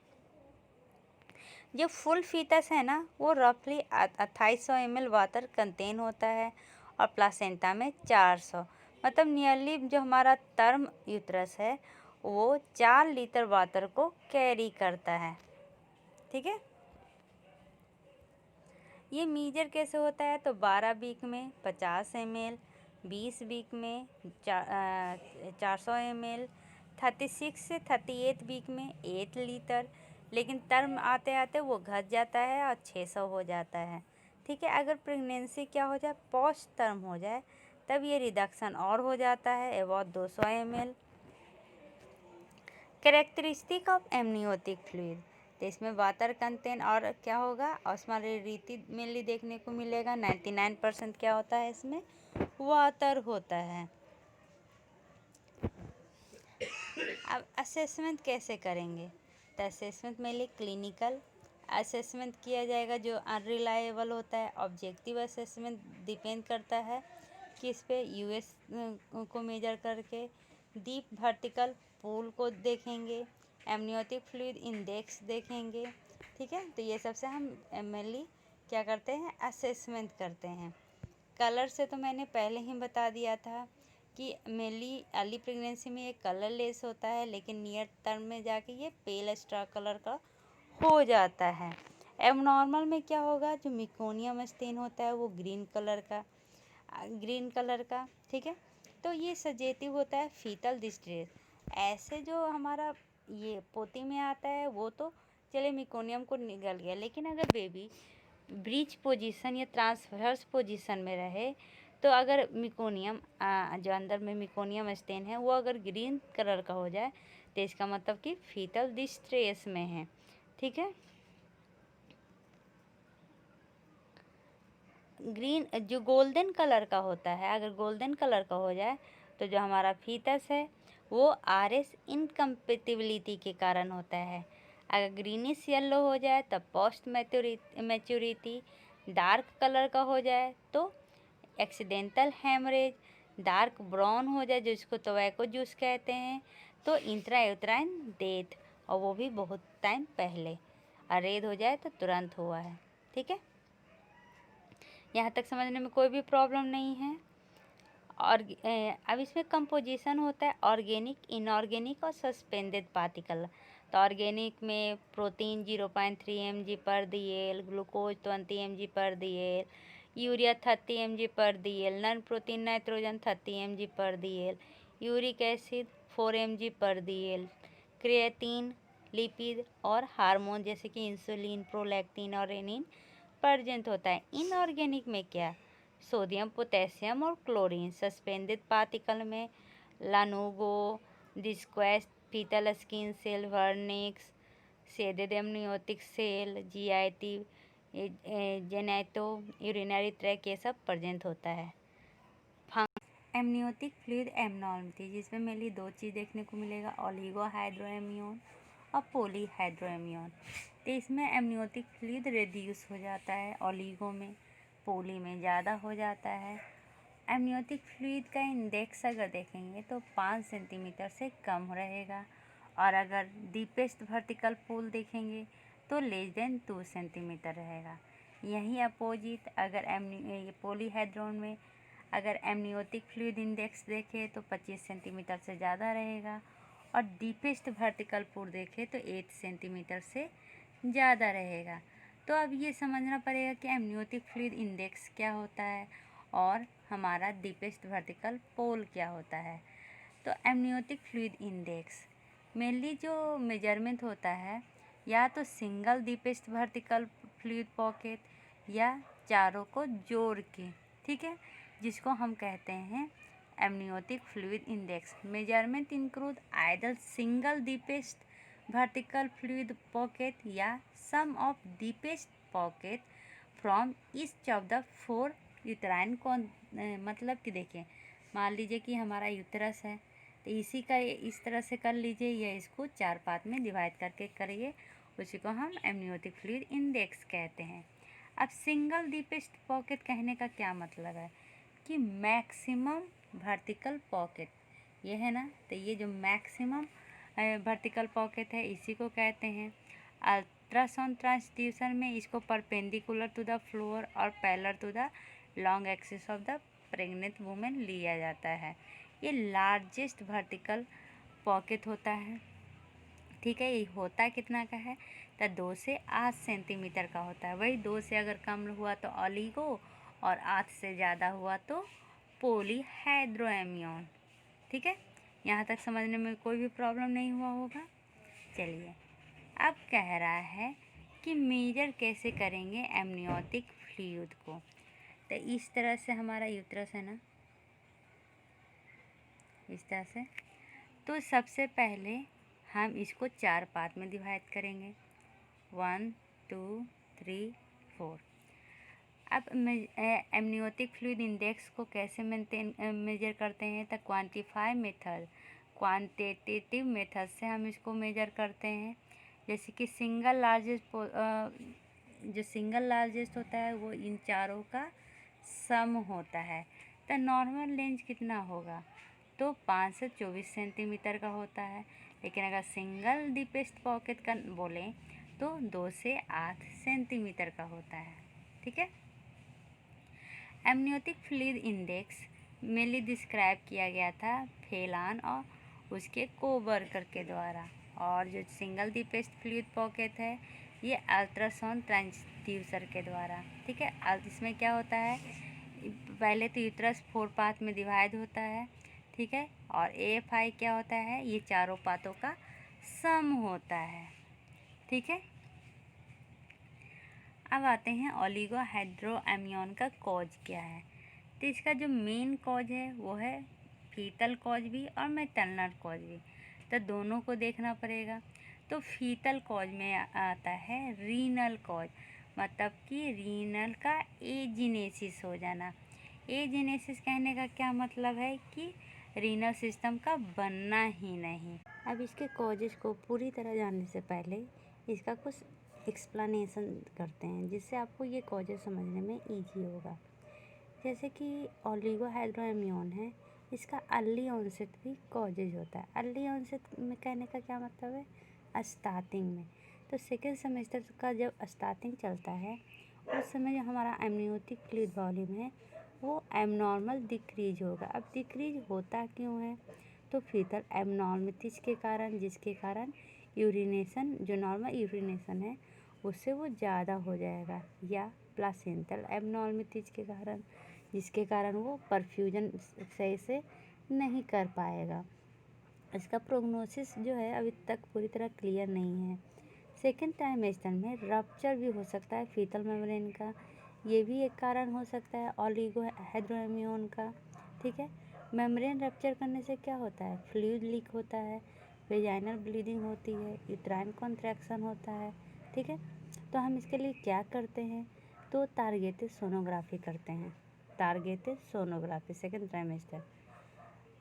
जो फुल फीटस है ना वो रफली 2800 ml वाटर कंटेन होता है और प्लासेंटा में 400, मतलब नियरली जो हमारा टर्म यूट्रस है वो 4 लीटर वाटर को कैरी करता है। ठीक है। ये मीजर कैसे होता है? तो 12 वीक में 50 ml, 20 वीक में 400 ml, 36 से 38 वीक में 8 लीटर। लेकिन टर्म आते आते वो घट जाता है और 600 हो जाता है। ठीक है। अगर प्रेगनेंसी क्या हो जाए, पोस्ट टर्म हो जाए, तब ये रिडक्शन और हो जाता है about 200 ml। Characteristic of amniotic fluid, तो इसमें वाटर कंटेंट और क्या होगा? ऑस्मोलरिटी मेनली देखने को मिलेगा। 99% क्या होता है इसमें? वाटर होता है। अब असेसमेंट कैसे करेंगे? तो असेसमेंट मेनली क्लिनिकल असेसमेंट किया जाएगा जो अनरिलायबल होता है। ऑब्जेक्टिव असेसमेंट डिपेंड करता है किस पे? यूएस को मेजर करके। डीप वर्टिकल पूल को देखेंगे, एमनियोटिक फ्लूइड इंडेक्स देखेंगे। ठीक है। तो ये सबसे हम मेनली क्या करते हैं? असेसमेंट करते हैं। कलर से तो मैंने पहले ही बता दिया था कि मेनली अर्ली प्रेगनेंसी में ये कलरलेस होता है, लेकिन नियर टर्म में जाके ये पेल स्टार कलर का हो जाता है। एबनॉर्मल में क्या होगा? जो मिकोनियम स्टेन होता है वो ग्रीन कलर का। ठीक है। तो ये सजेटिव होता है फीटल डिस्ट्रेस। ऐसे जो हमारा ये पोती में आता है वो तो चले मिकोनियम को निगल गया, लेकिन अगर बेबी ब्रीच पोजीशन या ट्रांसवर्स पोजीशन में रहे तो अगर मिकोनियम जो अंदर में मिकोनियम स्टेन है वो अगर ग्रीन कलर का हो जाए तो इसका मतलब कि फीटल डिस्ट्रेस में है। ठीक है। ग्रीन जो गोल्डन कलर का होता है, अगर गोल्डन कलर का हो जाए तो जो हमारा फीटस है वो आरएस इनकम्पेटिबिलिटी के कारण होता है। अगर ग्रीनिश येलो हो जाए तब पोस्ट मैच्योरिटी। डार्क कलर का हो जाए तो एक्सीडेंटल हेमरेज। डार्क ब्राउन हो जाए जिसको टोबैको जूस कहते हैं तो इंट्रायूट्राइन डेथ, और वो भी बहुत टाइम पहले। और रेड हो जाए तो तुरंत हुआ है। ठीक है। यहाँ तक समझने में कोई भी प्रॉब्लम नहीं है। और अब इसमें कंपोजिशन होता है ऑर्गेनिक, इनऑर्गेनिक और सस्पेंडेड पार्टिकल। तो ऑर्गेनिक में protein 0.3 mg per DL, glucose 20 mg per DL, urea 30 mg per DL, non protein nitrogen 30 mg per DL, uric acid 4 mg per DL, creatine, lipid और hormone जैसे कि insulin, prolactin और renin present होता है। Inorganic में क्या? Sodium, potassium और chlorine. Suspended particle में lanugo, desquamated, foetal skin cell, vernix, shaded amniotic cell, GIT, genitourinary tract, ये सब प्रेजेंट होता है। एमनियोटिक फ्लूइड एबनॉर्मलिटी, जिसमें मेनली दो चीज़ देखने को मिलेगा, ओलिगोहाइड्रोएमियोन और पॉलीहाइड्रोएमियोन। तो इसमें एमनियोटिक फ्लूइड रिड्यूस हो जाता है ओलिगो में, पोली में ज़्यादा हो जाता है। एमनियोटिक फ्लूइड का इंडेक्स अगर देखेंगे तो 5 सेंटीमीटर से कम रहेगा, और अगर डीपेस्ट वर्टिकल पूल देखेंगे तो लेस देन 2 सेंटीमीटर रहेगा। यही अपोजिट अगर पॉलीहाइड्रोन में अगर एमनियोटिक फ्लूइड इंडेक्स देखें तो 25 सेंटीमीटर से ज़्यादा रहेगा, और डीपेस्ट वर्टिकल पूल देखें तो 8 सेंटीमीटर से ज़्यादा रहेगा। तो अब ये समझना पड़ेगा कि एमनियोटिक फ्लूइड इंडेक्स क्या होता है और हमारा डीपेस्ट वर्टिकल पोल क्या होता है। तो एमनियोटिक फ्लूइड इंडेक्स मेनली जो मेजरमेंट होता है, या तो single deepest vertical fluid pocket या चारों को जोड़ के, ठीक है, जिसको हम कहते हैं amniotic fluid index. Measurement include either single deepest vertical fluid pocket या sum of deepest pocket from each of the 4 uterine कौन, मतलब कि देखिए मान लीजिए कि हमारा यूट्रस है, तो इसी का इस तरह से कर लीजिए, या इसको 4 पार्ट में डिवाइड करके करिए, उसी को हम एमनियोटिक फ्लूइड इंडेक्स कहते हैं। अब सिंगल डीपेस्ट पॉकेट कहने का क्या मतलब है कि मैक्सिमम वर्टिकल पॉकेट, ये है ना, तो ये जो मैक्सिमम वर्टिकल पॉकेट है इसी को कहते हैं। अल्ट्रासाउंड ट्रांसड्यूसर में इसको परपेंडिकुलर टू द फ्लोर और parallel to the long axis of the pregnant women लिया जाता है। ये लार्जेस्ट वर्टिकल पॉकेट होता है, ठीक है। ये होता कितना का है, तो 2 से 8 सेंटीमीटर का होता है। वही 2 से अगर कम हुआ तो ओलिगो, और 8 से ज़्यादा हुआ तो पॉलीहाइड्रोएमियोन, ठीक है। यहाँ तक समझने में कोई भी प्रॉब्लम नहीं हुआ होगा। चलिए, अब कह रहा है कि मेजर कैसे करेंगे एमनियोटिक फ्लूइड को। तो इस तरह से हमारा यूट्रस है ना, इस तरह से। तो सबसे पहले हम इसको 4 पार्ट में डिवाइड करेंगे, 1 2 3 4। अब एमनियोटिक फ्लूइड इंडेक्स को कैसे मेजर करते हैं, तो क्वांटिटेटिव मेथड से हम इसको मेजर करते हैं। जैसे कि जो सिंगल लार्जेस्ट होता है वो इन चारों का सम होता है। तो नॉर्मल रेंज कितना होगा, तो 5 से 24 सेंटीमीटर का होता है। लेकिन अगर सिंगल डीपेस्ट पॉकेट का बोलें तो 2 से 8 सेंटीमीटर का होता है, ठीक है। Amniotic fluid index mainly describe किया गया था फेलान और उसके कोवर्कर के द्वारा, और जो सिंगल डीपेस्ट फ्लूइड पॉकेट है ये अल्ट्रासाउंड ट्रांसड्यूसर के द्वारा, ठीक है। इसमें क्या होता है, पहले तो यूट्रस 4 पार्ट में डिवाइड होता है, ठीक है, और AFI क्या होता है, ये चारों पार्टों का सम होता है, ठीक है। अब आते हैं ओलिगोहाइड्रोएमियोन का कॉज क्या है। तो इसका जो मेन कॉज है वो है फीटल कॉज भी और मैटरनल कॉज भी, तो दोनों को देखना पड़ेगा। तो फीटल कॉज में आता है रीनल कॉज, मतलब कि रीनल का एजिनेसिस हो जाना। एजिनेसिस कहने का क्या मतलब है कि रीनल सिस्टम का बनना ही नहीं। अब इसके कॉजेस को पूरी तरह जानने से पहले इसका कुछ एक्सप्लेनेशन करते हैं, जिससे आपको ये कॉजेस समझने में ईजी होगा। जैसे कि ओलिगोहाइड्रोएमियोन है, इसका अर्ली ऑनसेट भी कॉजेज होता है। अर्ली ऑनसेट में कहने का क्या मतलब है, स्टार्टिंग में। तो सेकेंड सेमेस्टर का जब स्टार्टिंग चलता है उस समय जो हमारा एमनियोटिक फ्लूइड वॉल्यूम है वो एबनॉर्मल डिक्रीज होगा। अब डिक्रीज होता क्यों है, तो फीटल एबनॉर्मिटीज़ के कारण, जिसके कारण यूरिनेशन, जो नॉर्मल यूरिनेशन है उससे वो ज़्यादा हो जाएगा, या प्लासेंटल एबनॉर्मिटीज़ के कारण, जिसके कारण वो परफ्यूजन सही से नहीं कर पाएगा। इसका प्रोग्नोसिस जो है अभी तक पूरी तरह क्लियर नहीं है। सेकेंड ट्राइमेस्टर में रप्चर भी हो सकता है फीटल मेम्ब्रेन का, ये भी एक कारण हो सकता है ओलिगोहाइड्रोएमियोन का, ठीक है। मेम्ब्रेन रप्चर करने से क्या होता है, फ्लूइड लीक होता है, वेजाइनल ब्लीडिंग होती है, यूट्राइन कॉन्ट्रैक्शन होता है। ठीक है, तो हम इसके लिए क्या करते हैं, तो टारगेटेड सोनोग्राफी करते हैं, टारगेटेड सोनोग्राफी सेकेंड ट्राइमेस्टर।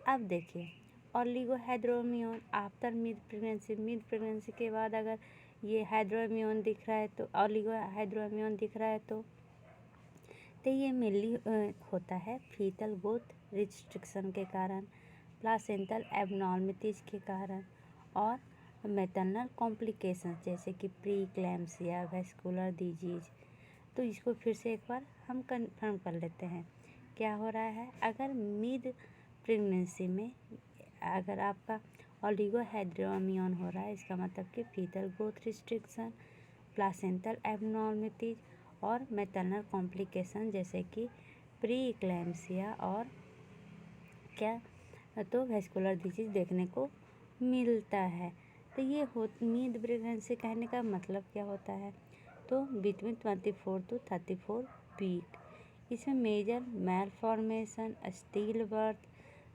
अब देखिए ओलिगोहाइड्रोमियोन आफ्टर मिड प्रेगनेंसी के बाद अगर ये हाइड्रोमियोन दिख रहा है तो ओलिगोहाइड्रोमियोन दिख रहा है तो ये मेनली होता है फीटल ग्रोथ रिस्ट्रिक्शन के कारण, प्लासेंटल एबनॉर्मलिटीज के कारण और मैटरनल कॉम्प्लिकेशंस जैसे कि प्री इक्लैम्सिया, वेस्कुलर डिजीज। तो इसको फिर से एक बार हम कंफर्म कर लेते हैं क्या हो रहा है। अगर मिड प्रेगनेंसी में अगर आपका ओलिगोहाइड्रोमियोन हो रहा है, इसका मतलब कि fetal growth restriction, placental abnormalities और मैटरनल कॉम्प्लिकेशन जैसे कि प्री इक्लैम्सिया और क्या तो वेस्कुलर डिजीज देखने को मिलता है। तो ये मिड प्रेगनेंसी कहने का मतलब क्या होता है, तो बिटवीन 24 to 34 वीक। इसमें major malformation, stillbirth,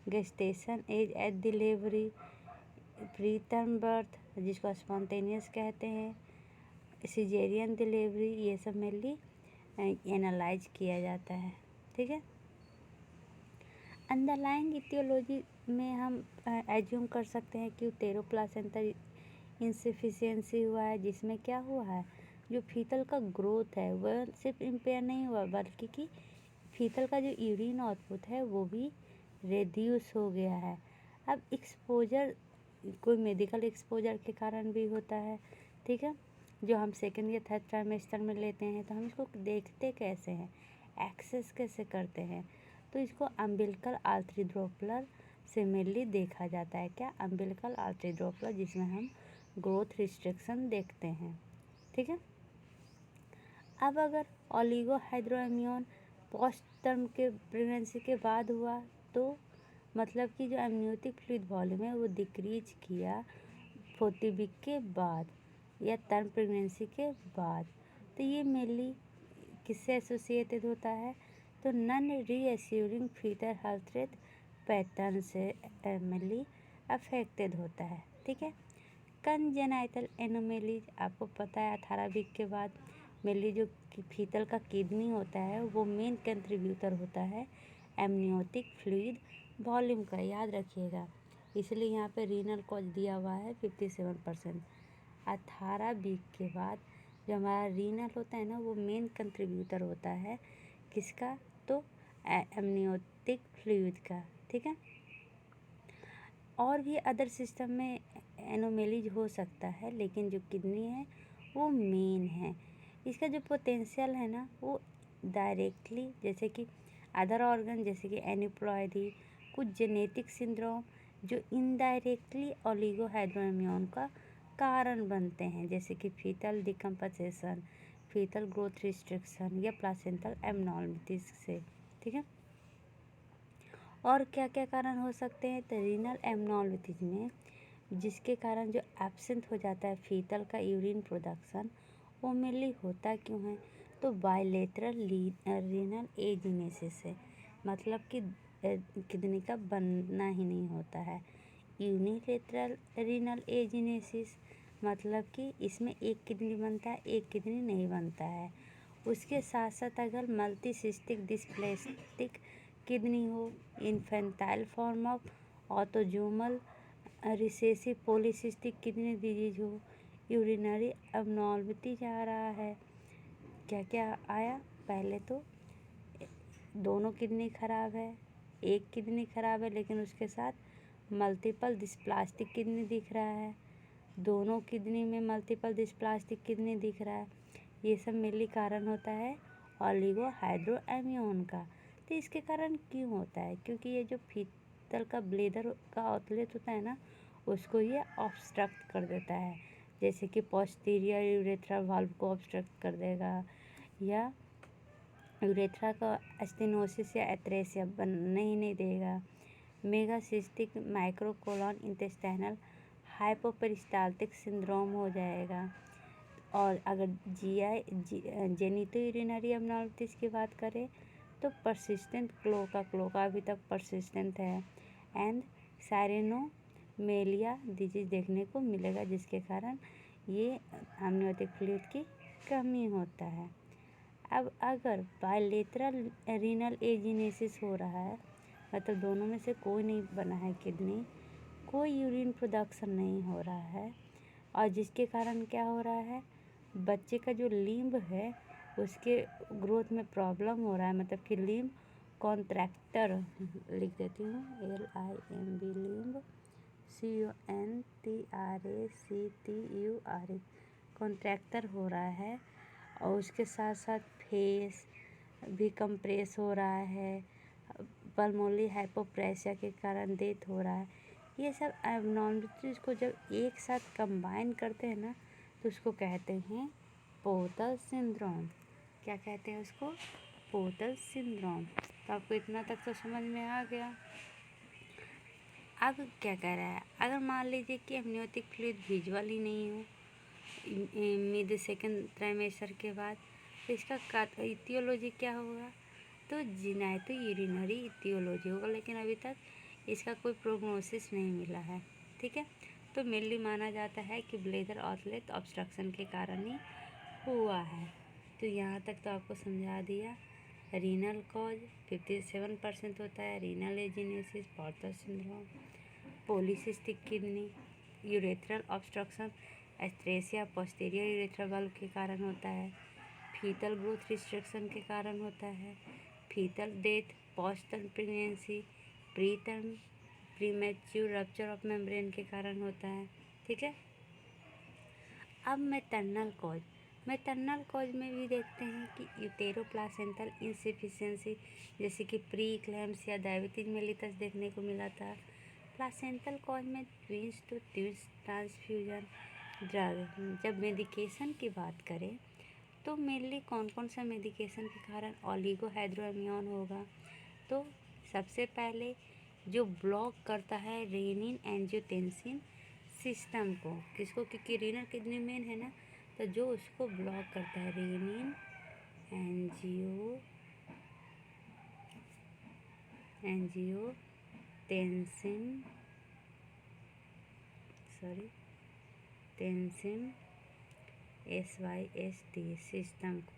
gestation age at delivery, pre term birth जिसको स्पॉन्टेनियस कहते हैं, सिजेरियन डिलीवरी, ये सब मेनली एनालाइज किया जाता है। ठीक है, अंडरलाइंग इटियोलॉजी में हम एज्यूम कर सकते हैं कि उटेरो प्लासेंटा इंसफिशियंसी हुआ है, जिसमें क्या हुआ है, जो फीटल का ग्रोथ है वह सिर्फ इम्पेयर नहीं हुआ बल्कि कि फीटल का जो यूरिन आउटपुट है वो भी रेड्यूस हो गया है। अब एक्सपोजर कोई मेडिकल एक्सपोजर के कारण भी होता है। ठीक है, जो हम सेकेंड या थर्ड ट्राइमेस्टर में लेते हैं तो हम इसको देखते कैसे हैं, एक्सेस कैसे करते हैं, तो इसको अम्बिलिकल आर्टरी ड्रॉपलर से मेनली देखा जाता है। क्या, अम्बिलिकल आर्टरी ड्रॉपलर, जिसमें हम ग्रोथ रिस्ट्रिक्शन देखते हैं। ठीक है, अब अगर ओलिगोहाइड्रोमियोन पोस्ट टर्म के प्रेगनेंसी के बाद हुआ तो मतलब कि जो एमनियोटिक फ्लूइड वॉल्यूम है वो डिक्रीज किया 40 वीक के बाद या टर्म प्रेगनेंसी के बाद, तो ये मेनली किससे एसोसिएटेड होता है, तो non reassuring foetal health rate pattern से मेनली अफेक्टेड होता है। ठीक है, कंजेनाइटल एनोमेलीज आपको पता है 18 वीक के बाद मेनली जो फीटल का किडनी होता है वो मेन कंट्रीब्यूटर होता है एमनियोटिक फ्लूइड वॉल्यूम का, याद रखिएगा। इसलिए यहाँ पे रीनल कॉज दिया हुआ है 57%। 18 वीक के बाद जो हमारा रीनल होता है ना वो मेन कंट्रीब्यूटर होता है किसका, तो एमनियोटिक फ्लूइड का। ठीक है, और भी अदर सिस्टम में एनोमेलीज हो सकता है लेकिन जो किडनी है वो मेन है। इसका जो पोटेंशियल है ना वो डायरेक्टली जैसे कि अदर ऑर्गन जैसे कि एनिप्लॉयडी, कुछ जेनेटिक सिंड्रोम जो इनडायरेक्टली ओलिगोहाइड्रोमियोन का कारण बनते हैं जैसे कि fetal decomposition, fetal growth restriction या प्लासेंटल एबनॉर्मलिटीज से। ठीक है, और क्या क्या कारण हो सकते हैं, तो रीनल एबनॉर्मलिटीज में जिसके कारण जो एब्सेंट हो जाता है फीटल का यूरिन प्रोडक्शन वो मेनली होता क्यों है, तो बायलेटरल रीनल एजिनेसिस से, मतलब कि किडनी का बनना ही नहीं होता है। यूनिलेटरल रीनल एजिनेसिस मतलब कि इसमें एक किडनी बनता है एक किडनी नहीं बनता है। उसके साथ साथ अगर मल्टीसिस्टिक डिस्प्लेस्टिक किडनी हो, infantile form of autosomal recessive polycystic kidney disease हो, यूरिनरी एबनॉर्मलिटीज आ रहा है। क्या क्या आया, पहले तो दोनों किडनी खराब है, एक किडनी खराब है लेकिन उसके साथ मल्टीपल डिस्प्लास्टिक किडनी दिख रहा है, दोनों किडनी में मल्टीपल डिस्प्लास्टिक किडनी दिख रहा है। ये सब मेनली कारण होता है ओलिगोहाइड्रोमियोन का। तो इसके कारण क्यों होता है, क्योंकि ये जो फीटल का ब्लेडर का आउटलेट होता है ना उसको ये ऑब्स्ट्रक्ट कर देता है, जैसे कि पोस्टीरियर यूरेथ्रा वाल्व को ऑब्स्ट्रक्ट कर देगा या यूरेथ्रा का स्टेनोसिस या एथ्रेसिया बनने ही नहीं देगा, मेगासिस्टिक माइक्रोकोलॉन इंटेस्टाइनल हाइपोपेरिस्टाल्टिक सिंड्रोम हो जाएगा। और अगर जेनिटो यूरिनरी एबनॉर्मलिटीज़ की बात करें तो परसिस्टेंट क्लोका अभी तक परसिस्टेंट है, एंड साइरेनो मेलिया डिजीज देखने को मिलेगा, जिसके कारण ये अमनियोटिक फ्लूइड की कमी होता है। अब अगर बायलेटरल रीनल एजिनेसिस हो रहा है, मतलब दोनों में से कोई नहीं बना है किडनी, कोई यूरिन प्रोडक्शन नहीं हो रहा है, और जिसके कारण क्या हो रहा है, बच्चे का जो लिम्ब है उसके ग्रोथ में प्रॉब्लम हो रहा है, मतलब कि लिम्ब कॉन्ट्रैक्टर, लिख देती हूँ LIMB, लिम्ब CONTRACTURE, कॉन्ट्रैक्टर हो रहा है। और उसके साथ साथ फेस भी कंप्रेस हो रहा है, पल्मोनरी हाइपोप्रेसिया के कारण डेथ हो रहा है। ये सब एबनॉर्मलिटीज को जब एक साथ कंबाइन करते हैं ना, तो उसको कहते हैं पोर्टर सिंड्रोम। क्या कहते हैं उसको? Porter syndrome. तो आपको इतना तक तो समझ में आ गया। अब क्या कह रहा है, अगर मान लीजिए कि अमनियोटिक फ्लूइड विजुअल ही नहीं हो मिड सेकेंड ट्राइमेस्टर के बाद, तो इसका इटियोलॉजी क्या होगा? तो जिनाइटो यूरिनरी इटियोलॉजी होगा, लेकिन अभी तक इसका कोई प्रोग्नोसिस नहीं मिला है। ठीक है, तो मेनली माना जाता है कि ब्लेडर आउटलेट ऑब्स्ट्रक्शन के कारण ही हुआ है। तो यहाँ तक तो आपको समझा दिया। रीनल कॉज 57% होता है, renal agenesis, Potter syndrome, polycystic kidney, urethral obstruction atresia posterior urethral valve के कारण होता है, फीटल ग्रोथ रिस्ट्रिक्शन के कारण होता है, foetal death postterm pregnancy, pre term premature rupture of membrane के कारण होता है। ठीक है, अब मैटरनल कॉज में भी देखते हैं कि यूटेरोप्लासेंटल इंसफिशिएंसी, जैसे कि प्री इक्लैम्स या डायबिटीज मेलिटस देखने को मिला था। प्लासेंटल कॉज में twins to twins transfusion drug. जब मेडिकेशन की बात करें तो मेनली कौन कौन सा मेडिकेशन के कारण ओलिगोहाइड्रोअम्नियन होगा? तो सबसे पहले जो ब्लॉक करता है रेनिन एंजियोटेंसिन सिस्टम को, किसको? क्योंकि रीनल किडनी मेन है ना, तो जो उसको ब्लॉक करता है रेनिन एंजियोटेंसिन SYST सिस्टम को,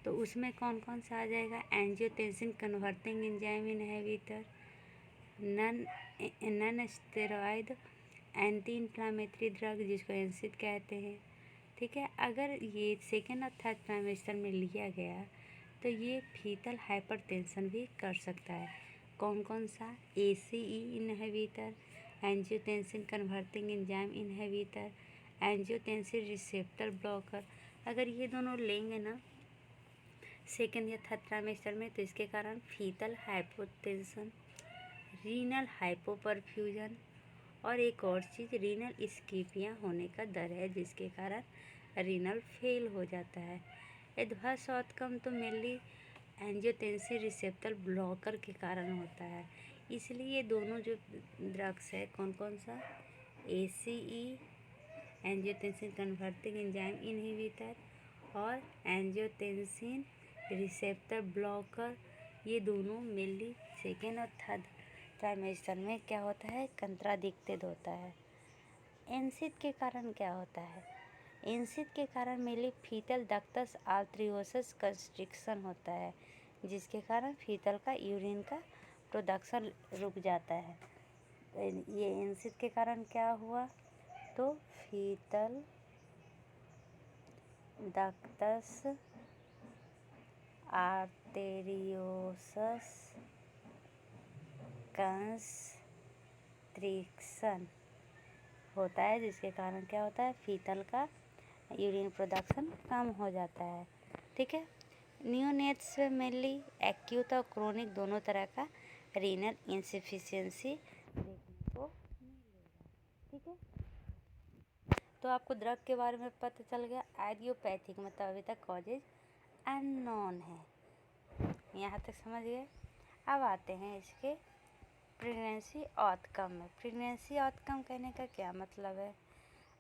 तो उसमें कौन कौन सा आ जाएगा? Angiotensin converting enzyme inhibitor, non steroid anti inflammatory drug, जिसको एनसिड कहते हैं। ठीक है, अगर ये सेकेंड और थर्ड ट्राइमेस्टर में लिया गया तो ये फीटल हाइपरटेंशन भी कर सकता है। कौन कौन सा? ACE inhibitor, angiotensin converting enzyme inhibitor, angiotensin receptor blocker. अगर ये दोनों लेंगे ना सेकेंड या थर्ड ट्राइमेस्टर में, तो इसके कारण फीटल हाइपोटेंशन, रीनल हाइपोपरफ्यूजन, और एक और चीज़ रीनल इस्कीपिया होने का डर है, जिसके कारण रीनल फेल हो जाता है। एडवर्स आउटकम तो मेनली एंजियोटेंसिन रिसेप्टर ब्लॉकर के कारण होता है। इसलिए दोनों जो ड्रग्स है, कौन कौन सा? ACE angiotensin converting enzyme inhibitor और एंजियोटेंसिन रिसेप्टर ब्लॉकर, ये दोनों मेनली सेकेंड और थर्ड ट्राइमेस्टर में क्या होता है? कंट्राडिक्टेड होता है। एनसिड के कारण क्या होता है? एनसिड के कारण mainly fetal ductus arteriosus constriction होता है, जिसके कारण फीटल का यूरिन का प्रोडक्शन रुक जाता है। ये एनसिड के कारण क्या हुआ? तो फीटल डक्टस आर्टेरियोसस कंस्ट्रिक्शन होता है, जिसके कारण क्या होता है? फीटल का यूरिन प्रोडक्शन कम हो जाता है। ठीक है, नियोनेट्स में मेनली एक्यूट और क्रोनिक दोनों तरह का रीनल इंसफिशिएंसी देखने को मिलेगा। ठीक है, तो आपको ड्रग के बारे में पता चल गया। आइडियोपैथिक मतलब अभी तक कॉजेज अननोन है, यहाँ तक समझ गए। अब आते हैं इसके प्रेगनेंसी आउटकम में। प्रेगनेंसी आउटकम कहने का क्या मतलब है?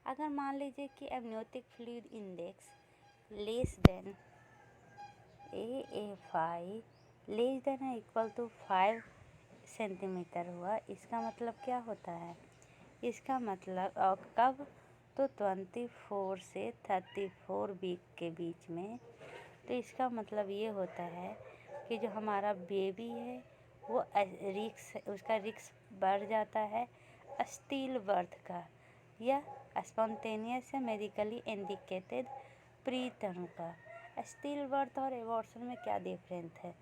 अगर मान लीजिए कि amniotic fluid index less than AA5 less than equal to 5 centimetre हुआ, इसका मतलब क्या होता है? इसका मतलब कब, तो 24 से 34 वीक के बीच में। तो इसका मतलब ये होता है कि जो हमारा बेबी है वो उसका रिक्स बढ़ जाता है स्टिल बर्थ का या स्पॉन्टेनियस या मेडिकली इंडिकेटेड प्री टर्म का। स्टिल बर्थ और एबॉर्शन में क्या डिफरेंस है?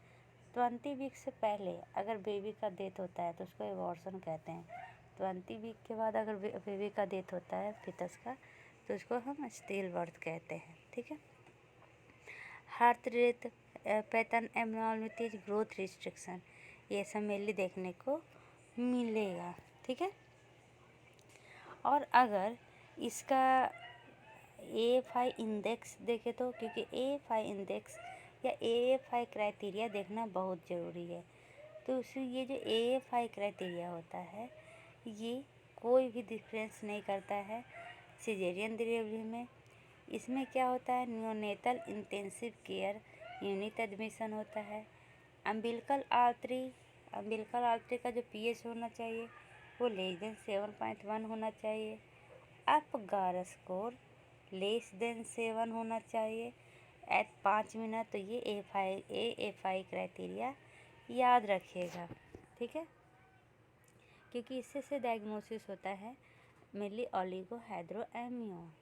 20 वीक से पहले अगर बेबी का डेथ होता है तो उसको एबॉर्शन कहते हैं। 20 वीक के बाद अगर बेबी का डेथ होता है फिटस का तो उसको हम स्टिल बर्थ कहते हैं। ठीक है। Heart rate pattern abnormalities, growth restriction, ये सब मेनली देखने को मिलेगा। ठीक है। और अगर इसका AFI इंडेक्स देखे तो, क्योंकि AFI इंडेक्स या AFI क्राइटेरिया देखना बहुत ज़रूरी है। तो उसमें ये जो AFI क्राइटेरिया होता है ये कोई भी डिफरेंस नहीं करता है सिजेरियन डिलीवरी में। इसमें क्या होता है, neonatal intensive care unit admission होता है। अम्बिलिकल आर्टरी का जो pH होना चाहिए वो लेस देन 7.1 होना चाहिए। अपगार स्कोर लेस देन 7 होना चाहिए एट 5 मिनट। तो ये AFI क्राइटेरिया याद रखिएगा। ठीक है, क्योंकि इससे से डायग्नोसिस होता है मेनली ओलिगोहाइड्रोएमियोन।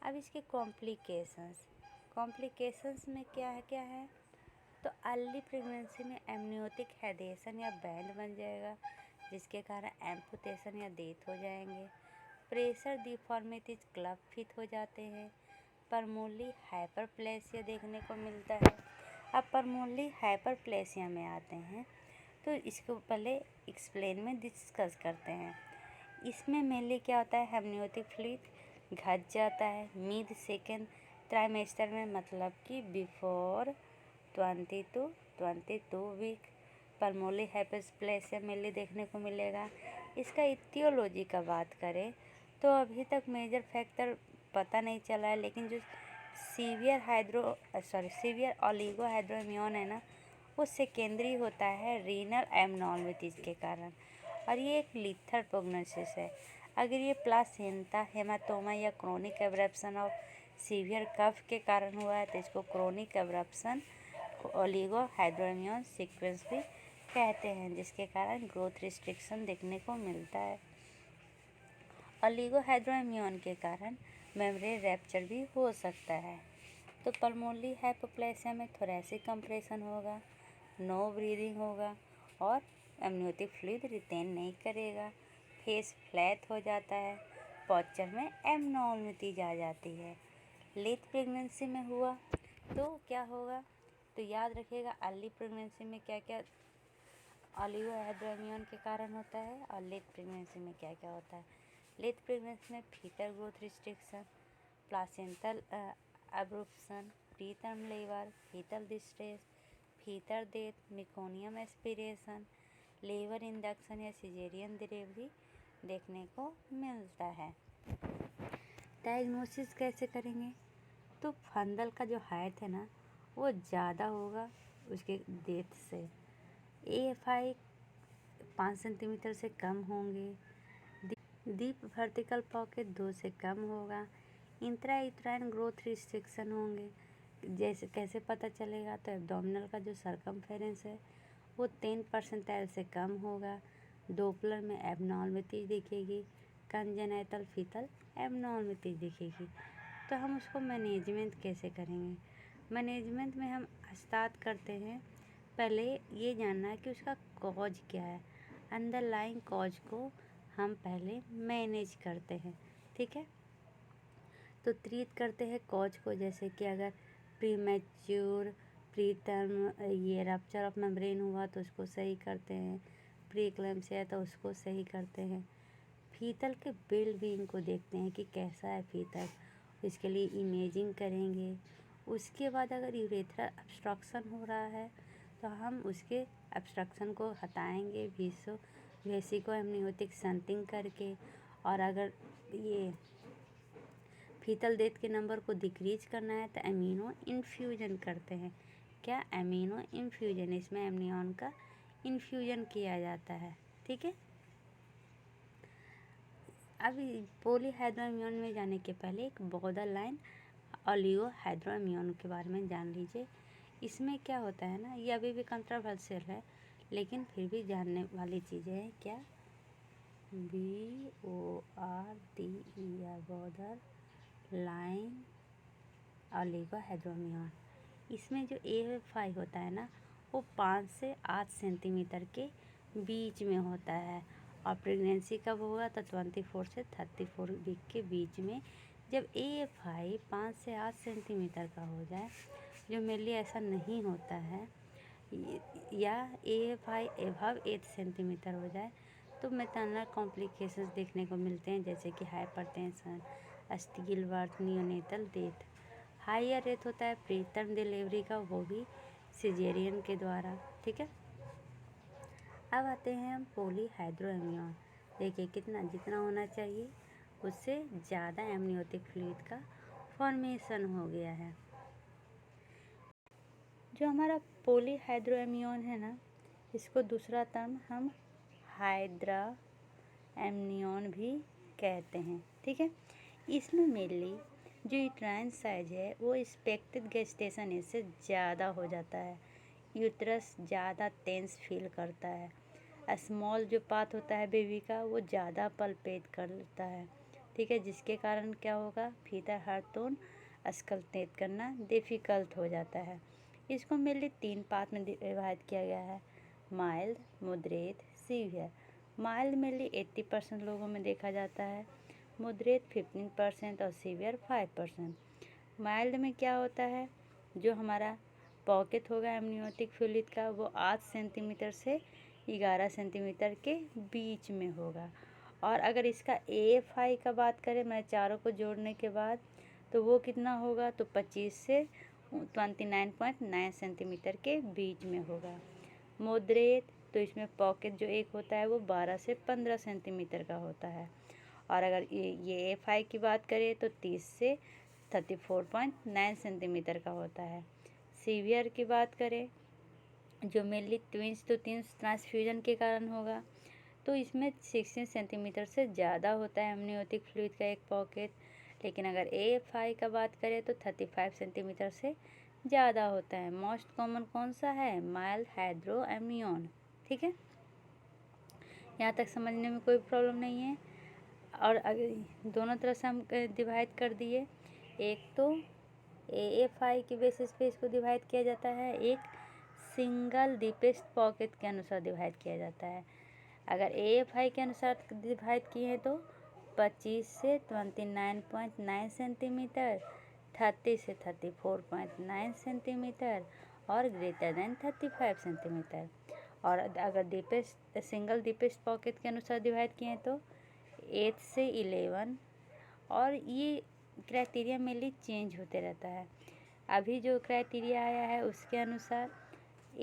अब इसके कॉम्प्लिकेशंस में क्या है, तो अर्ली प्रेगनेंसी में एमनियोटिक हेडेशन या बैंड बन जाएगा जिसके कारण एम्पुटेशन या डेथ हो जाएंगे। प्रेशर डिफॉर्मिटीज क्लब फिट हो जाते हैं। परमोली हाइपरप्लेसिया देखने को मिलता है। अब परमोली हाइपरप्लेसिया में आते हैं तो इसको पहले एक्सप्लेन में डिस्कस करते हैं। इसमें मेनली क्या होता है, एमनियोटिक फ्लूइड घट जाता है मिड सेकेंड ट्राइमेस्टर में, मतलब कि बिफोर 22 वीक। परमोली हाइपरप्लेसिया मेनली देखने को मिलेगा। इसका इटियोलॉजी का बात करें तो अभी तक मेजर फैक्टर पता नहीं चला है, लेकिन जो सीवियर ओलिगोहाइड्रोएमियोन है ना वो सेकेंडरी होता है रीनल एब्नॉर्मलिटीज के कारण, और ये एक लीथल प्रोग्नोसिस है। अगर ये प्लासेंटा हेमाटोमा या क्रोनिक एब्रप्शन ऑफ सीवियर कफ के कारण हुआ है तो इसको क्रोनिक एब्रप्शन ओलिगोहाइड्रोएमियोन सीक्वेंस भी कहते हैं, जिसके कारण ग्रोथ रिस्ट्रिक्शन देखने को मिलता है। ओलिगोहाइड्रोएमियोन के कारण मेम्ब्रेन रैप्चर भी हो सकता है। तो परमोली हाइपोप्लेसिया में थोरैसिक कंप्रेशन होगा, नो ब्रीदिंग होगा और एमनियोटिक फ्लूइड रिटेन नहीं करेगा। फेस फ्लैट हो जाता है, पॉस्चर में एब्नॉर्मलिटीज आ जाती है। लेट प्रेगनेंसी में हुआ तो क्या होगा, तो याद रखिएगा अर्ली प्रेगनेंसी में क्या क्या ओलिगोहाइड्रोएमियोन के कारण होता है और लेट प्रेगनेंसी में क्या क्या होता है। लेट प्रेगनेंसी में foetal growth restriction, placental abruption, pre term labour, foetal distress, foetal death, meconium aspiration, labour induction या सिजेरियन डिलीवरी देखने को मिलता है। डायग्नोसिस कैसे करेंगे, तो फंदल का जो हाइट है ना वो ज़्यादा होगा उसके डेथ से। AFI 5 सेंटीमीटर से कम होंगे। डीप वर्टिकल पॉकेट 2 से कम होगा। इंट्रायूटेराइन ग्रोथ रिस्ट्रिक्शन होंगे। जैसे कैसे पता चलेगा, तो एब्डोमिनल का जो सरकमफेरेंस है वो 10 परसेंटाइल से कम होगा। डोपलर में एब्नॉर्मलिटी दिखेगी, कंजेनाइटल फीटल एब्नॉर्मलिटी दिखेगी। तो हम उसको मैनेजमेंट कैसे करेंगे, मैनेजमेंट में हम स्टार्ट करते हैं पहले ये जानना है कि उसका कॉज क्या है। अंडरलाइंग कॉज को हम पहले मैनेज करते हैं। ठीक है, तो ट्रीट करते हैं कॉज को, जैसे कि अगर प्रीमैच्योर प्री टर्म ये रप्चर ऑफ मेम्ब्रेन हुआ तो उसको सही करते हैं। प्री एक्लेम्पसिया है तो उसको सही करते हैं। फीटल के वेल बीइंग को देखते हैं कि कैसा है फीटल, इसके लिए इमेजिंग करेंगे। उसके बाद अगर यूरेथ्रा ऑब्स्ट्रक्शन हो रहा है तो हम उसके ऑब्स्ट्रक्शन को हटाएंगे वेसिको एमनियोटिक शंटिंग करके। और अगर ये फीटल डेथ के नंबर को डिक्रीज करना है तो एमिनो इन्फ्यूजन करते हैं। क्या, एमिनो इन्फ्यूजन, इसमें एमनियन का इन्फ्यूजन किया जाता है। ठीक है, अब पॉलीहाइड्रोअम्योन में जाने के पहले एक बॉर्डर लाइन ऑलिगोहाइड्रोअम्योन के बारे में जान लीजिए। इसमें क्या होता है ना, ये अभी भी कंट्रोवर्शियल है, लेकिन फिर भी जानने वाली चीज़ें हैं। क्या? BORDER borderline oligohydramnios. इसमें जो AFI होता है ना, वो 5 से 8 सेंटीमीटर के बीच में होता है। और प्रेगनेंसी कब होगा? तो 24 से 34 वीक के बीच में। जब AFI 5 से 8 सेंटीमीटर का हो जाए, जो मेनली ऐसा नहीं होता है, या AFI एबव 8 सेंटीमीटर हो जाए, तो मैटरनल कॉम्प्लिकेशंस देखने को मिलते हैं, जैसे कि hypertension, still birth, neonatal death. Higher rate होता है प्री टर्म डिलीवरी का, वो भी सिजेरियन के द्वारा। ठीक है, अब आते हैं हम पॉलीहाइड्रोअम्योन। देखिए जितना होना चाहिए उससे ज़्यादा एमनियोटिक फ्लूइड का फॉर्मेशन हो गया है। जो हमारा पॉलीहाइड्रोअम्योन है ना, इसको दूसरा टर्म हम हाइड्रा एमनियोन भी कहते हैं। ठीक है, इसमें मेनली जो यूट्राइन साइज है वो एक्सपेक्टेड गेस्टेशन एज से ज़्यादा हो जाता है। यूट्रस ज़्यादा टेंस फील करता है। स्मॉल जो पाथ होता है बेबी का, वो ज़्यादा पल्पेट करता है। ठीक है, जिसके कारण क्या होगा? फीटर हार्टोन स्कल्टेट करना डिफ़िकल्ट हो जाता है। इसको मेनली 3 पार्ट में डिवाइड किया गया है: mild, moderate, severe. Mild mainly 80% लोगों में देखा जाता है, मॉडरेट 15% और सीवियर 5%। माइल्ड में क्या होता है? जो हमारा पॉकेट होगा एमनियोटिक फ्लूइड का, वो 8 सेंटीमीटर से 11 सेंटीमीटर के बीच में होगा। और अगर इसका AFI का बात करें, मैं चारों को जोड़ने के बाद, तो वो कितना होगा? तो 25 से 29.9 सेंटीमीटर के बीच में होगा। मॉडरेट, तो इसमें पॉकेट जो एक होता है वो 12 से 15 सेंटीमीटर का होता है। और अगर ये AFI की बात करें तो 30 से 34.9 सेंटीमीटर का होता है। सीवियर की बात करें, जो mainly twins to twins transfusion के कारण होगा, तो इसमें 16 सेंटीमीटर से ज़्यादा होता है एमनियोटिक फ्लूइड का एक पॉकेट। लेकिन अगर AFI का बात करें तो 35 सेंटीमीटर से ज़्यादा होता है। मोस्ट कॉमन कौन सा है? माइल्ड हाइड्रोअम्योन। ठीक है, यहाँ तक समझने में कोई प्रॉब्लम नहीं है। और अगर दोनों तरफ से हम डिवाइड कर दिए, एक तो AFI के बेसिस पे इसको डिवाइड किया जाता है, एक सिंगल डीपेस्ट पॉकेट के अनुसार डिवाइड किया जाता है। अगर AFI के अनुसार डिवाइड किए तो 25 से 29.9 सेंटीमीटर, 30 से 34.9 सेंटीमीटर और ग्रेटर देन 35 सेंटीमीटर। और अगर डीपेस्ट सिंगल डीपेस्ट पॉकेट के अनुसार डिवाइड किए तो 8 से 11। और ये क्राइटेरिया मेनली चेंज होते रहता है। अभी जो क्राइटेरिया आया है उसके अनुसार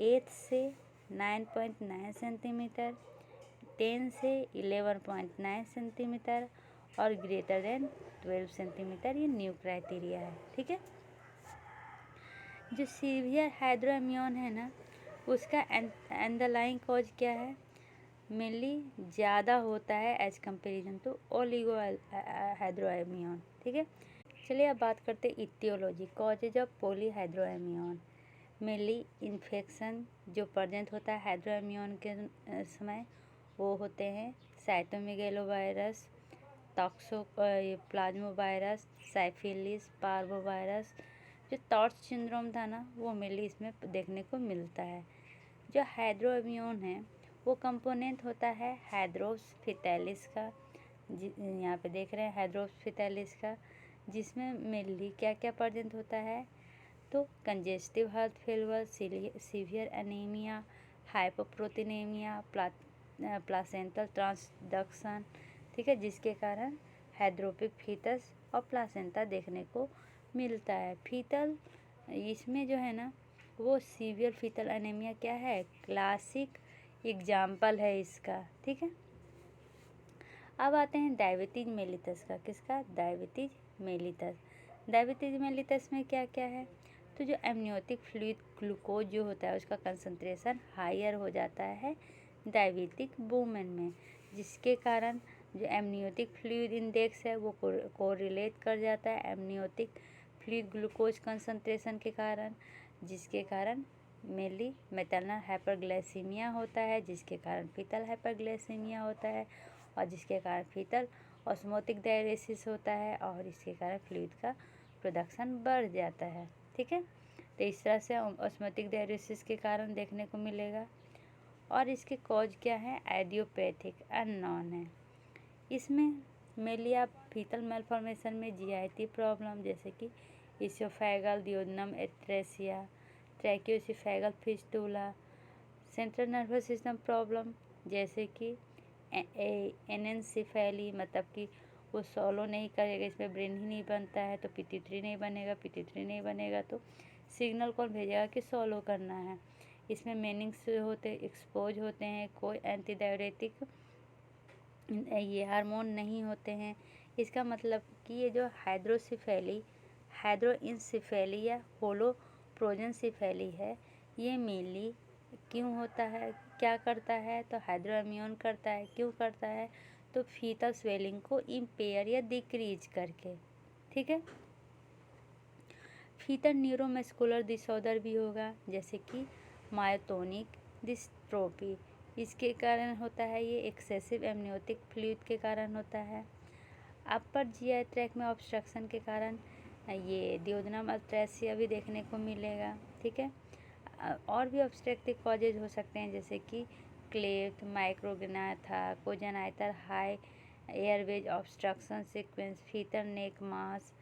8 से 9.9 सेंटीमीटर, 10 से 11.9 सेंटीमीटर और ग्रेटर देन 12 सेंटीमीटर, ये न्यू क्राइटेरिया है। ठीक है, जो सीवियर हाइड्रोअम्योन है ना, उसका अंडरलाइंग कॉज क्या है? मेनली ज़्यादा होता है as comparison to oligohydramnios. ठीक है, चलिए अब बात करते हैं etiology, causes of polyhydramnios. Mainly infection जो प्रेजेंट होता है हाइड्रोअम्योन के समय, वो होते हैं साइटोमेगालोवायरस, प्लाज्मोवायरस, साइफिलिस, पार्वोवायरस। जो टॉर्च सिंड्रोम था ना, वो मेनली इसमें देखने को मिलता है। जो हाइड्रोअम्योन है वो कंपोनेंट होता है हाइड्रोप्स फिटालिस का, यहाँ पे देख रहे हैं हाइड्रोप्स फिटालिस का, जिसमें मेनली क्या क्या प्रेजेंट होता है? तो congestive heart failure, severe anaemia, hypoproteinaemia, placental transduction. ठीक है, जिसके कारण हाइड्रोपिक फीटस और प्लासेंटा देखने को मिलता है। फीटल इसमें जो है ना, वो सीवियर फीटल एनीमिया क्या है? क्लासिक एग्जाम्पल है इसका। ठीक है, अब आते हैं डायबिटीज मेलिटस का। किसका? Diabetes mellitus. डायबिटीज मेलिटस में क्या क्या है? तो जो एमनियोटिक फ्लूइड ग्लूकोज जो होता है उसका कंसंट्रेशन हायर हो जाता है डायबिटिक वूमेन में, जिसके कारण जो एमनियोटिक फ्लूइड इंडेक्स है वो कोरिलेट कर जाता है एमनियोटिक फ्लूइड ग्लूकोज कंसंट्रेशन के कारण, जिसके कारण मेनली मैटरनल हाइपरग्लाइसीमिया होता है, जिसके कारण फीटल हाइपरग्लाइसीमिया होता है, और जिसके कारण फीटल ऑस्मोटिक डायरेसिस होता है, और इसके कारण फ्लूइड का प्रोडक्शन बढ़ जाता है। ठीक है, तो इस तरह से ऑस्मोटिक डायरेसिस के कारण देखने को मिलेगा। और इसके कॉज क्या है? आइडियोपैथिक अननोन है। इसमें मेनली आप फीटल मेलफॉर्मेशन में जीआईटी प्रॉब्लम जैसे कि oesophageal duodenum atresia, tracheoesophageal fistula, central nervous system problem जैसे कि एनेंसेफेली, मतलब कि वो सॉलो नहीं करेगा, इसमें ब्रेन ही नहीं बनता है तो पिट्यूटरी नहीं बनेगा, पिट्यूटरी नहीं बनेगा तो सिग्नल कौन भेजेगा कि सॉलो करना है। इसमें मेनिंग्स होते एक्सपोज होते हैं, कोई एंटीडायरेटिक ये हार्मोन नहीं होते हैं। इसका मतलब कि ये जो हाइड्रोइनसेफेली या होलोप्रोजेनसेफेली है, ये मेनली क्यों होता है, क्या करता है? तो हाइड्रोइम्यून करता है। क्यों करता है? तो फीटल स्वेलिंग को इम्पेयर या डिक्रीज करके। ठीक है, फीटल न्यूरोमस्कुलर डिसऑर्डर भी होगा जैसे कि मायोटोनिक डिस्ट्रोफी, इसके कारण होता है, ये एक्सेसिव एमनियोटिक फ्लूइड के कारण होता है। अपर जीआई ट्रैक में ऑब्स्ट्रक्शन के कारण ये डियोडेनम एट्रेसिया भी देखने को मिलेगा। ठीक है, और भी ऑब्स्ट्रक्टिव कॉजेज हो सकते हैं जैसे कि cleft, micrognathia, congenital high airways obstruction sequence, fetal neck mass,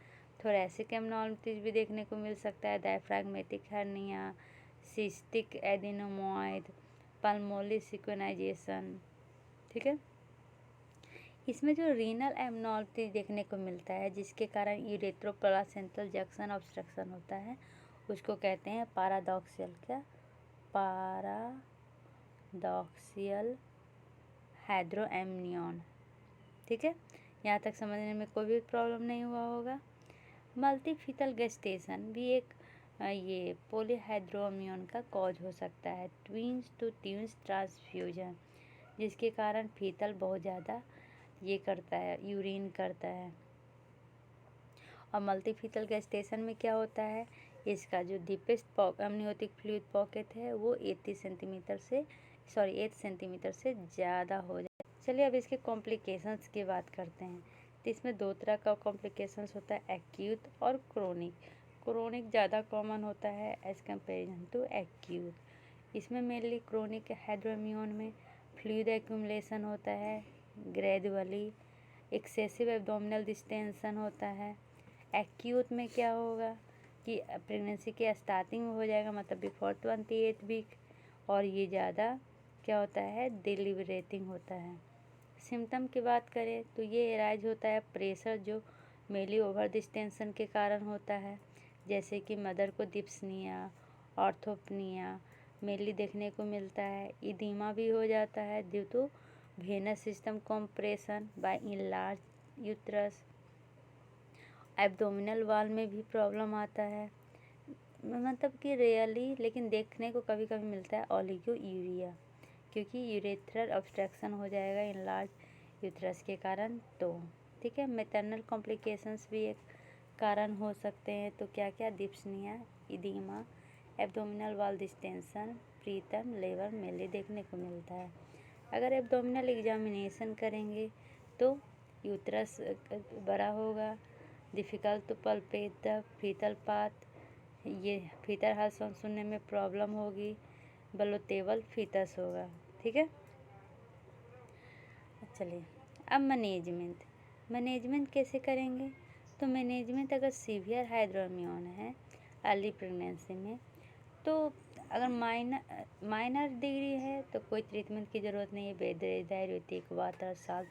thoracic abnormalities भी देखने को मिल सकता है, diaphragmatic hernia, cystic adenomatoid, pulmonary sequestration. ठीक है, इसमें जो रीनल एब्नॉर्मलिटी देखने को मिलता है जिसके कारण यूरेथ्रोप्लासेंटल जंक्शन ऑब्स्ट्रक्शन होता है, उसको कहते हैं पैराडॉक्सियल हाइड्रोएम्नियन। ठीक है, यहाँ तक समझने में कोई भी प्रॉब्लम नहीं हुआ होगा। मल्टीफीटल गेस्टेशन भी एक ये पॉलीहाइड्रोएम्नियन का कॉज हो सकता है, ट्विंस टू ट्विंस ट्रांसफ्यूजन, जिसके कारण फीटल बहुत ज़्यादा ये करता है, यूरिन करता है। और मल्टीफीटल गेस्टेशन में क्या होता है, इसका जो डीपेस्ट एमनियोटिक फ्लूइड पॉकेट है वो 8 सेंटीमीटर से ज़्यादा हो जाए। चलिए अब इसके कॉम्प्लिकेशंस की बात करते हैं। तो इसमें दो तरह का कॉम्प्लिकेशंस होता है, एक्यूट और क्रोनिक। क्रोनिक ज़्यादा कॉमन होता है एज कम्पेरिजन टू एक्यूट। इसमें मेनली क्रोनिक हाइड्रोइम्यून में फ्लूइड एक्यूमुलेशन होता है ग्रेजुअली, एक्सेसिव एब्डोमिनल डिस्टेंशन होता है। एक्यूट में क्या होगा कि प्रेगनेंसी के स्टार्टिंग में हो जाएगा, मतलब बिफोर 28 वीक, और ये ज़्यादा क्या होता है, डिलिबरेटिंग होता है। सिम्टम की बात करें तो ये एराइज होता है प्रेशर जो मेनली ओवर डिस्टेंशन के कारण होता है, जैसे कि मदर को डिप्सनिया, ऑर्थोपनिया मेनली देखने को मिलता है। इदीमा भी हो जाता है due to venous system compression by enlarge uterus. Abdominal wall में भी प्रॉब्लम आता है, मतलब कि रेयरली लेकिन देखने को कभी कभी मिलता है ओलिगोयूरिया, क्योंकि यूरेथ्रल ऑब्स्ट्रक्शन हो जाएगा इनलार्ज यूट्रस के कारण। तो ठीक है, मैटरनल कॉम्प्लिकेशंस भी एक कारण हो सकते हैं। तो क्या क्या, dyspnoea, oedema, abdominal wall distension, preterm labour mainly देखने को मिलता है। अगर एब्डोमिनल एग्जामिनेशन करेंगे तो यूट्रस बड़ा होगा, difficult to palpate the fetal path, ये फीटल हार्ट साउंड सुनने में प्रॉब्लम होगी, बलोटेबल फीटस होगा। ठीक है, चलिए अब मैनेजमेंट कैसे करेंगे। तो मैनेजमेंट अगर सीवियर हाइड्रोइम्यून है अर्ली प्रेगनेंसी में, तो अगर माइनर डिग्री है तो कोई ट्रीटमेंट की ज़रूरत नहीं है, bed rest, diuretic, water, salt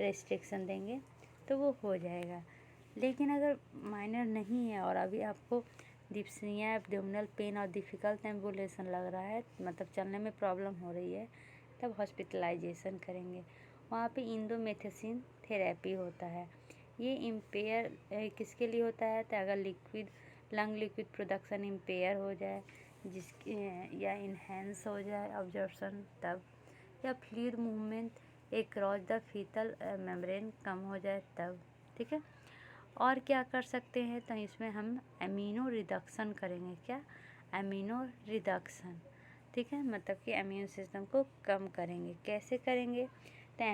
restriction देंगे तो वो हो जाएगा। लेकिन अगर माइनर नहीं है और अभी आपको डिप्सनिया, एब्डोमिनल पेन और डिफ़िकल्ट एम्बुलेशन लग रहा है, मतलब चलने में प्रॉब्लम हो रही है, तब हॉस्पिटलाइजेशन करेंगे। वहाँ पे इंडोमेथसिन थेरेपी होता है। ये इम्पेयर किसके लिए होता है, तो अगर लंग लिक्विड प्रोडक्शन इम्पेयर हो जाए, जिसके या इन्हेंस हो जाए ऑब्जर्प्शन तब, या fluid movement cross the fetal membrane कम हो जाए तब। ठीक है, और क्या कर सकते हैं, तो इसमें हम एमिनो रिडक्शन करेंगे। क्या? Amino reduction. ठीक है, मतलब कि इम्यून सिस्टम को कम करेंगे। कैसे करेंगे? तो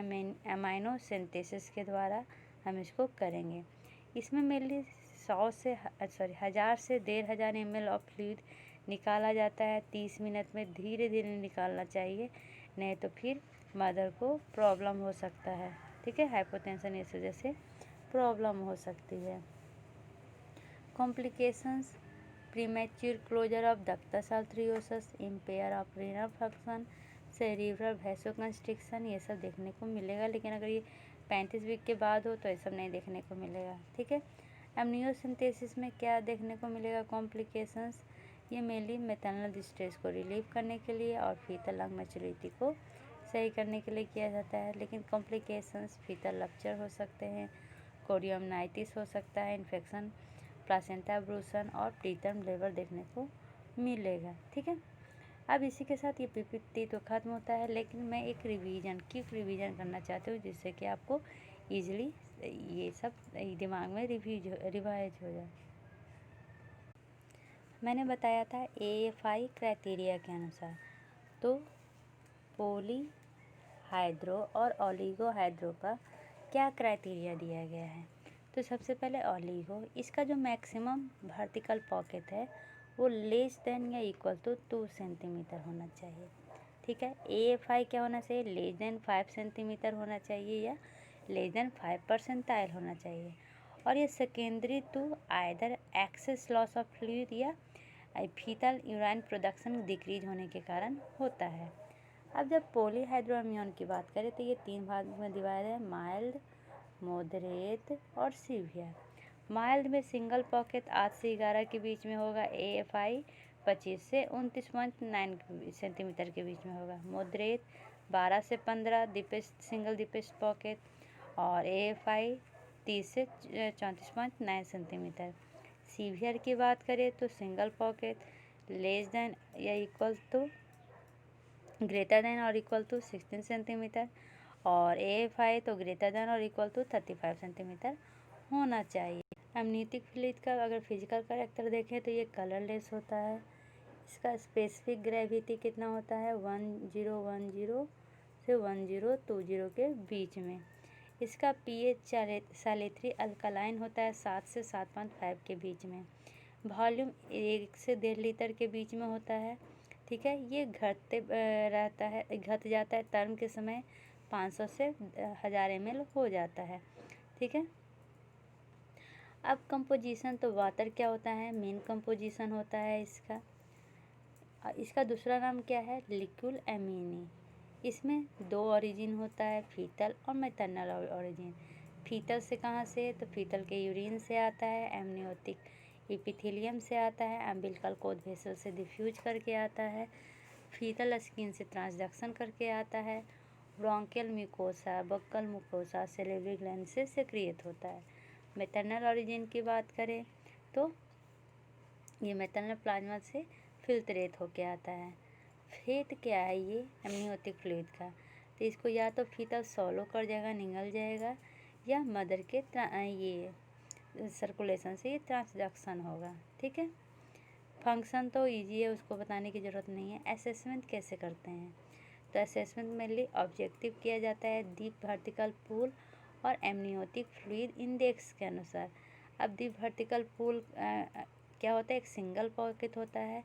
अमाइनो सिंथेसिस के द्वारा हम इसको करेंगे। इसमें मेनली 1000 से 1500 ml ऑफ फ्लूइड निकाला जाता है। 30 मिनट में धीरे धीरे निकालना चाहिए, नहीं तो फिर मदर को प्रॉब्लम हो सकता है। ठीक है, हाइपोटेंशन इस वजह से प्रॉब्लम हो सकती है। Complications: premature closure of ductus arteriosus, impair of renal function, cerebral vasoconstriction, ये सब देखने को मिलेगा। लेकिन अगर ये 35 वीक के बाद हो तो ये सब नहीं देखने को मिलेगा। ठीक है, एमनियोसिंथेसिस में क्या देखने को मिलेगा कॉम्प्लिकेशंस? ये मेनली मेथनल डिस्ट्रेस को रिलीव करने के लिए और फीटल लंग मैच्योरिटी को सही करने के लिए किया जाता है। लेकिन कॉम्प्लिकेशंस फीटल रप्चर हो सकते हैं, कोरियोमनाइटिस हो सकता है, इन्फेक्शन, प्लासेंटा ब्रूसन और प्रीटर्म लेबर देखने को मिलेगा। ठीक है, अब इसी के साथ ये पीपीटी तो ख़त्म होता है, लेकिन मैं एक क्विक रिवीजन करना चाहती हूँ, जिससे कि आपको ईजिली ये सब दिमाग में रिवाइज हो जाए। मैंने बताया था AFI क्राइटेरिया के अनुसार, तो पोली हाइड्रो और ओलिगोहाइड्रो का क्या क्राइटेरिया दिया गया है। तो सबसे पहले ओलिगो, इसका जो मैक्सिमम वर्टिकल पॉकेट है वो लेस देन या इक्वल टू 2 सेंटीमीटर होना चाहिए। ठीक है, AFI क्या होना चाहिए? लेस देन 5 सेंटीमीटर होना चाहिए या लेस देन 5 परसेंटाइल होना चाहिए। और ये secondary to either excess loss of fluid या फीटल यूराइन प्रोडक्शन डिक्रीज होने के कारण होता है। अब जब पॉलीहाइड्रोअम्नियन की बात करें तो ये 3 भाग में डिवाइड है: माइल्ड, मॉडरेट और सीवियर। माइल्ड में सिंगल पॉकेट 8 से 11 के बीच में होगा, AFI 25 से 29.9 सेंटीमीटर के बीच में होगा। मॉडरेट 12 से 15 सिंगल डीपेस्ट पॉकेट और AFI 30 से 34.9 सेंटीमीटर। सीवियर की बात करें तो सिंगल पॉकेट लेस देन या इक्वल टू ग्रेटर देन और इक्वल टू 16 सेंटीमीटर और AFI तो ग्रेटर देन और इक्वल टू 35 सेंटीमीटर होना चाहिए। एमनियोटिक फ्लूइड का अगर फिजिकल कैरेक्टर देखें तो ये कलरलेस होता है। इसका स्पेसिफिक ग्रेविटी कितना होता है? 1010 से 1020 के बीच में। इसका pH सैलिट्री अल्कलाइन होता है 7 से 7.5 के बीच में। वॉल्यूम 1 से 1.5 लीटर के बीच में होता है। ठीक है, ये घट जाता है टर्म के समय 500 से 1000 ml हो जाता है। ठीक है, अब कंपोजिशन, तो वाटर क्या होता है? मेन कंपोजिशन होता है इसका दूसरा नाम क्या है? लिक्विड एमिनी। इसमें 2 ओरिजिन होता है, फीटल और मैटरनल ओरिजिन। फीटल से कहाँ से? तो फीटल के यूरिन से आता है, एमनियोटिक एपिथेलियम से आता है, अम्बिलिकल कोड वेसल से डिफ्यूज करके आता है, फीटल स्किन से ट्रांसडक्शन करके आता है, bronchial mucosa, buccal mucosa, salivary gland से सेक्रिएट होता है। मैटरनल ओरिजिन की बात करें तो ये मैटरनल प्लाज्मा से फिल्ट्रेट होके आता है। फेट क्या है ये एमनियोटिक फ्लूइड का? तो इसको या तो फीटल सॉलो कर जाएगा, निगल जाएगा, या मदर के ये सर्कुलेशन से ये ट्रांसडक्शन होगा। ठीक है, फंक्शन तो इजी है, उसको बताने की ज़रूरत नहीं है। असेसमेंट कैसे करते हैं? तो असेसमेंट मेनली ऑब्जेक्टिव किया जाता है डीप वर्टिकल पूल और एमनियोटिक फ्लूइड इंडेक्स के अनुसार। अब डीप वर्टिकल पूल क्या होता है? एक सिंगल पॉकेट होता है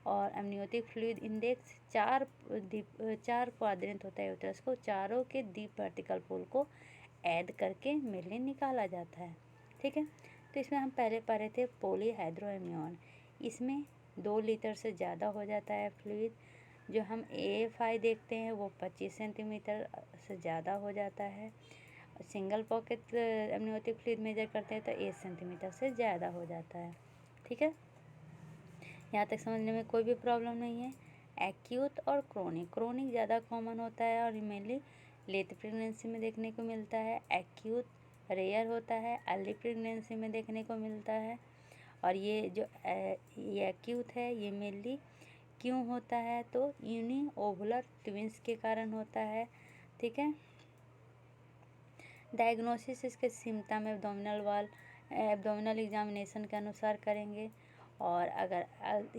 और एमनियोटिक फ्लूइड इंडेक्स 4 क्वाड्रेंट होता है यूट्रस को, चारों के डीप वर्टिकल पूल को ऐड करके मेनली निकाला जाता है। ठीक है, तो इसमें हम पहले पढ़े थे पॉलीहाइड्रोअम्नियन। इसमें 2 लीटर से ज़्यादा हो जाता है फ्लूइड। जो हम AFI देखते हैं वो 25 सेंटीमीटर से ज़्यादा हो जाता है। Single pocket amniotic fluid measure करते हैं तो 8 सेंटीमीटर से ज़्यादा हो जाता है। ठीक है, यहाँ तक समझने में कोई भी प्रॉब्लम नहीं है। एक्यूट और क्रोनिक ज़्यादा कॉमन होता है और मेनली लेट प्रेगनेंसी में देखने को मिलता है। एक्यूट रेयर होता है, अर्ली प्रेगनेंसी में देखने को मिलता है। और ये जो ये एक्यूट है ये मेनली क्यों होता है? तो यूनिओवुलर ट्विंस के कारण होता है। ठीक है, डायग्नोसिस इसके सिम्टम एब्डोमिनल एग्जामिनेशन के अनुसार करेंगे। और अगर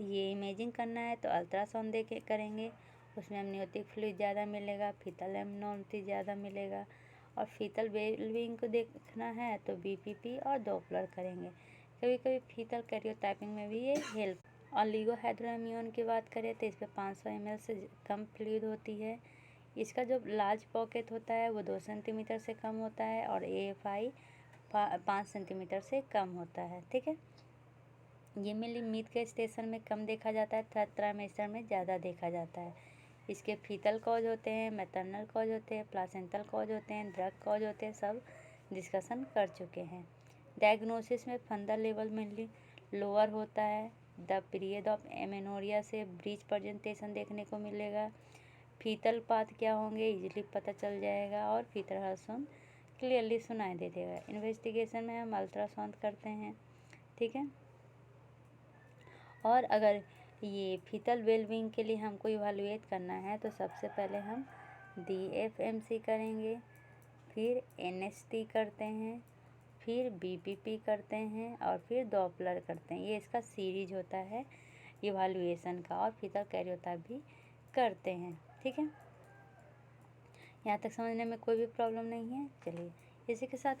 ये इमेजिंग करना है तो अल्ट्रासाउंड दे के करेंगे, उसमें एमनियोटिक फ्लूइड ज़्यादा मिलेगा, फीटल एमनोसिस ज़्यादा मिलेगा। और फीटल वेलबींग को देखना है तो बीपीपी और डॉपलर करेंगे। कभी कभी फीटल कैरियोटाइपिंग में भी ये हेल्प। और लिगोहाइड्रोएम्नियन की बात करें तो इस पर 500 ml से कम फ्लूइड होती है। इसका जो लार्ज पॉकेट होता है वो 2 सेंटीमीटर से कम होता है और AFI 5 सेंटीमीटर से कम होता है। ठीक है, ये मेनली मीट के स्टेशन में कम देखा जाता है, थर्ड ट्राइमेस्टर में ज़्यादा देखा जाता है। इसके फीटल कॉज होते हैं, मैटरनल कॉज होते हैं, प्लासेंटल कॉज होते हैं, ड्रग कॉज होते हैं, सब डिस्कशन कर चुके हैं। डायग्नोसिस में फंडल लेवल मेनली लोअर होता है। द पीरियड ऑफ एमेनोरिया से ब्रीच प्रेजेंटेशन देखने को मिलेगा। फीटल पाथ क्या होंगे इजीली पता चल जाएगा और फीटल हार्मोन क्लियरली सुनाई दे देगा। इन्वेस्टिगेशन में हम अल्ट्रासाउंड करते हैं। ठीक है, और अगर ये फीटल वेलबींग के लिए हमको इवालुएट करना है तो सबसे पहले हम DFMC करेंगे, फिर NST करते हैं, फिर BPP करते हैं और फिर डॉपलर करते हैं। ये इसका सीरीज होता है इवालुएशन का। और फीटल कैरियोटाइप भी करते हैं। ठीक है, यहाँ तक समझने में कोई भी प्रॉब्लम नहीं है। चलिए, इसी के साथ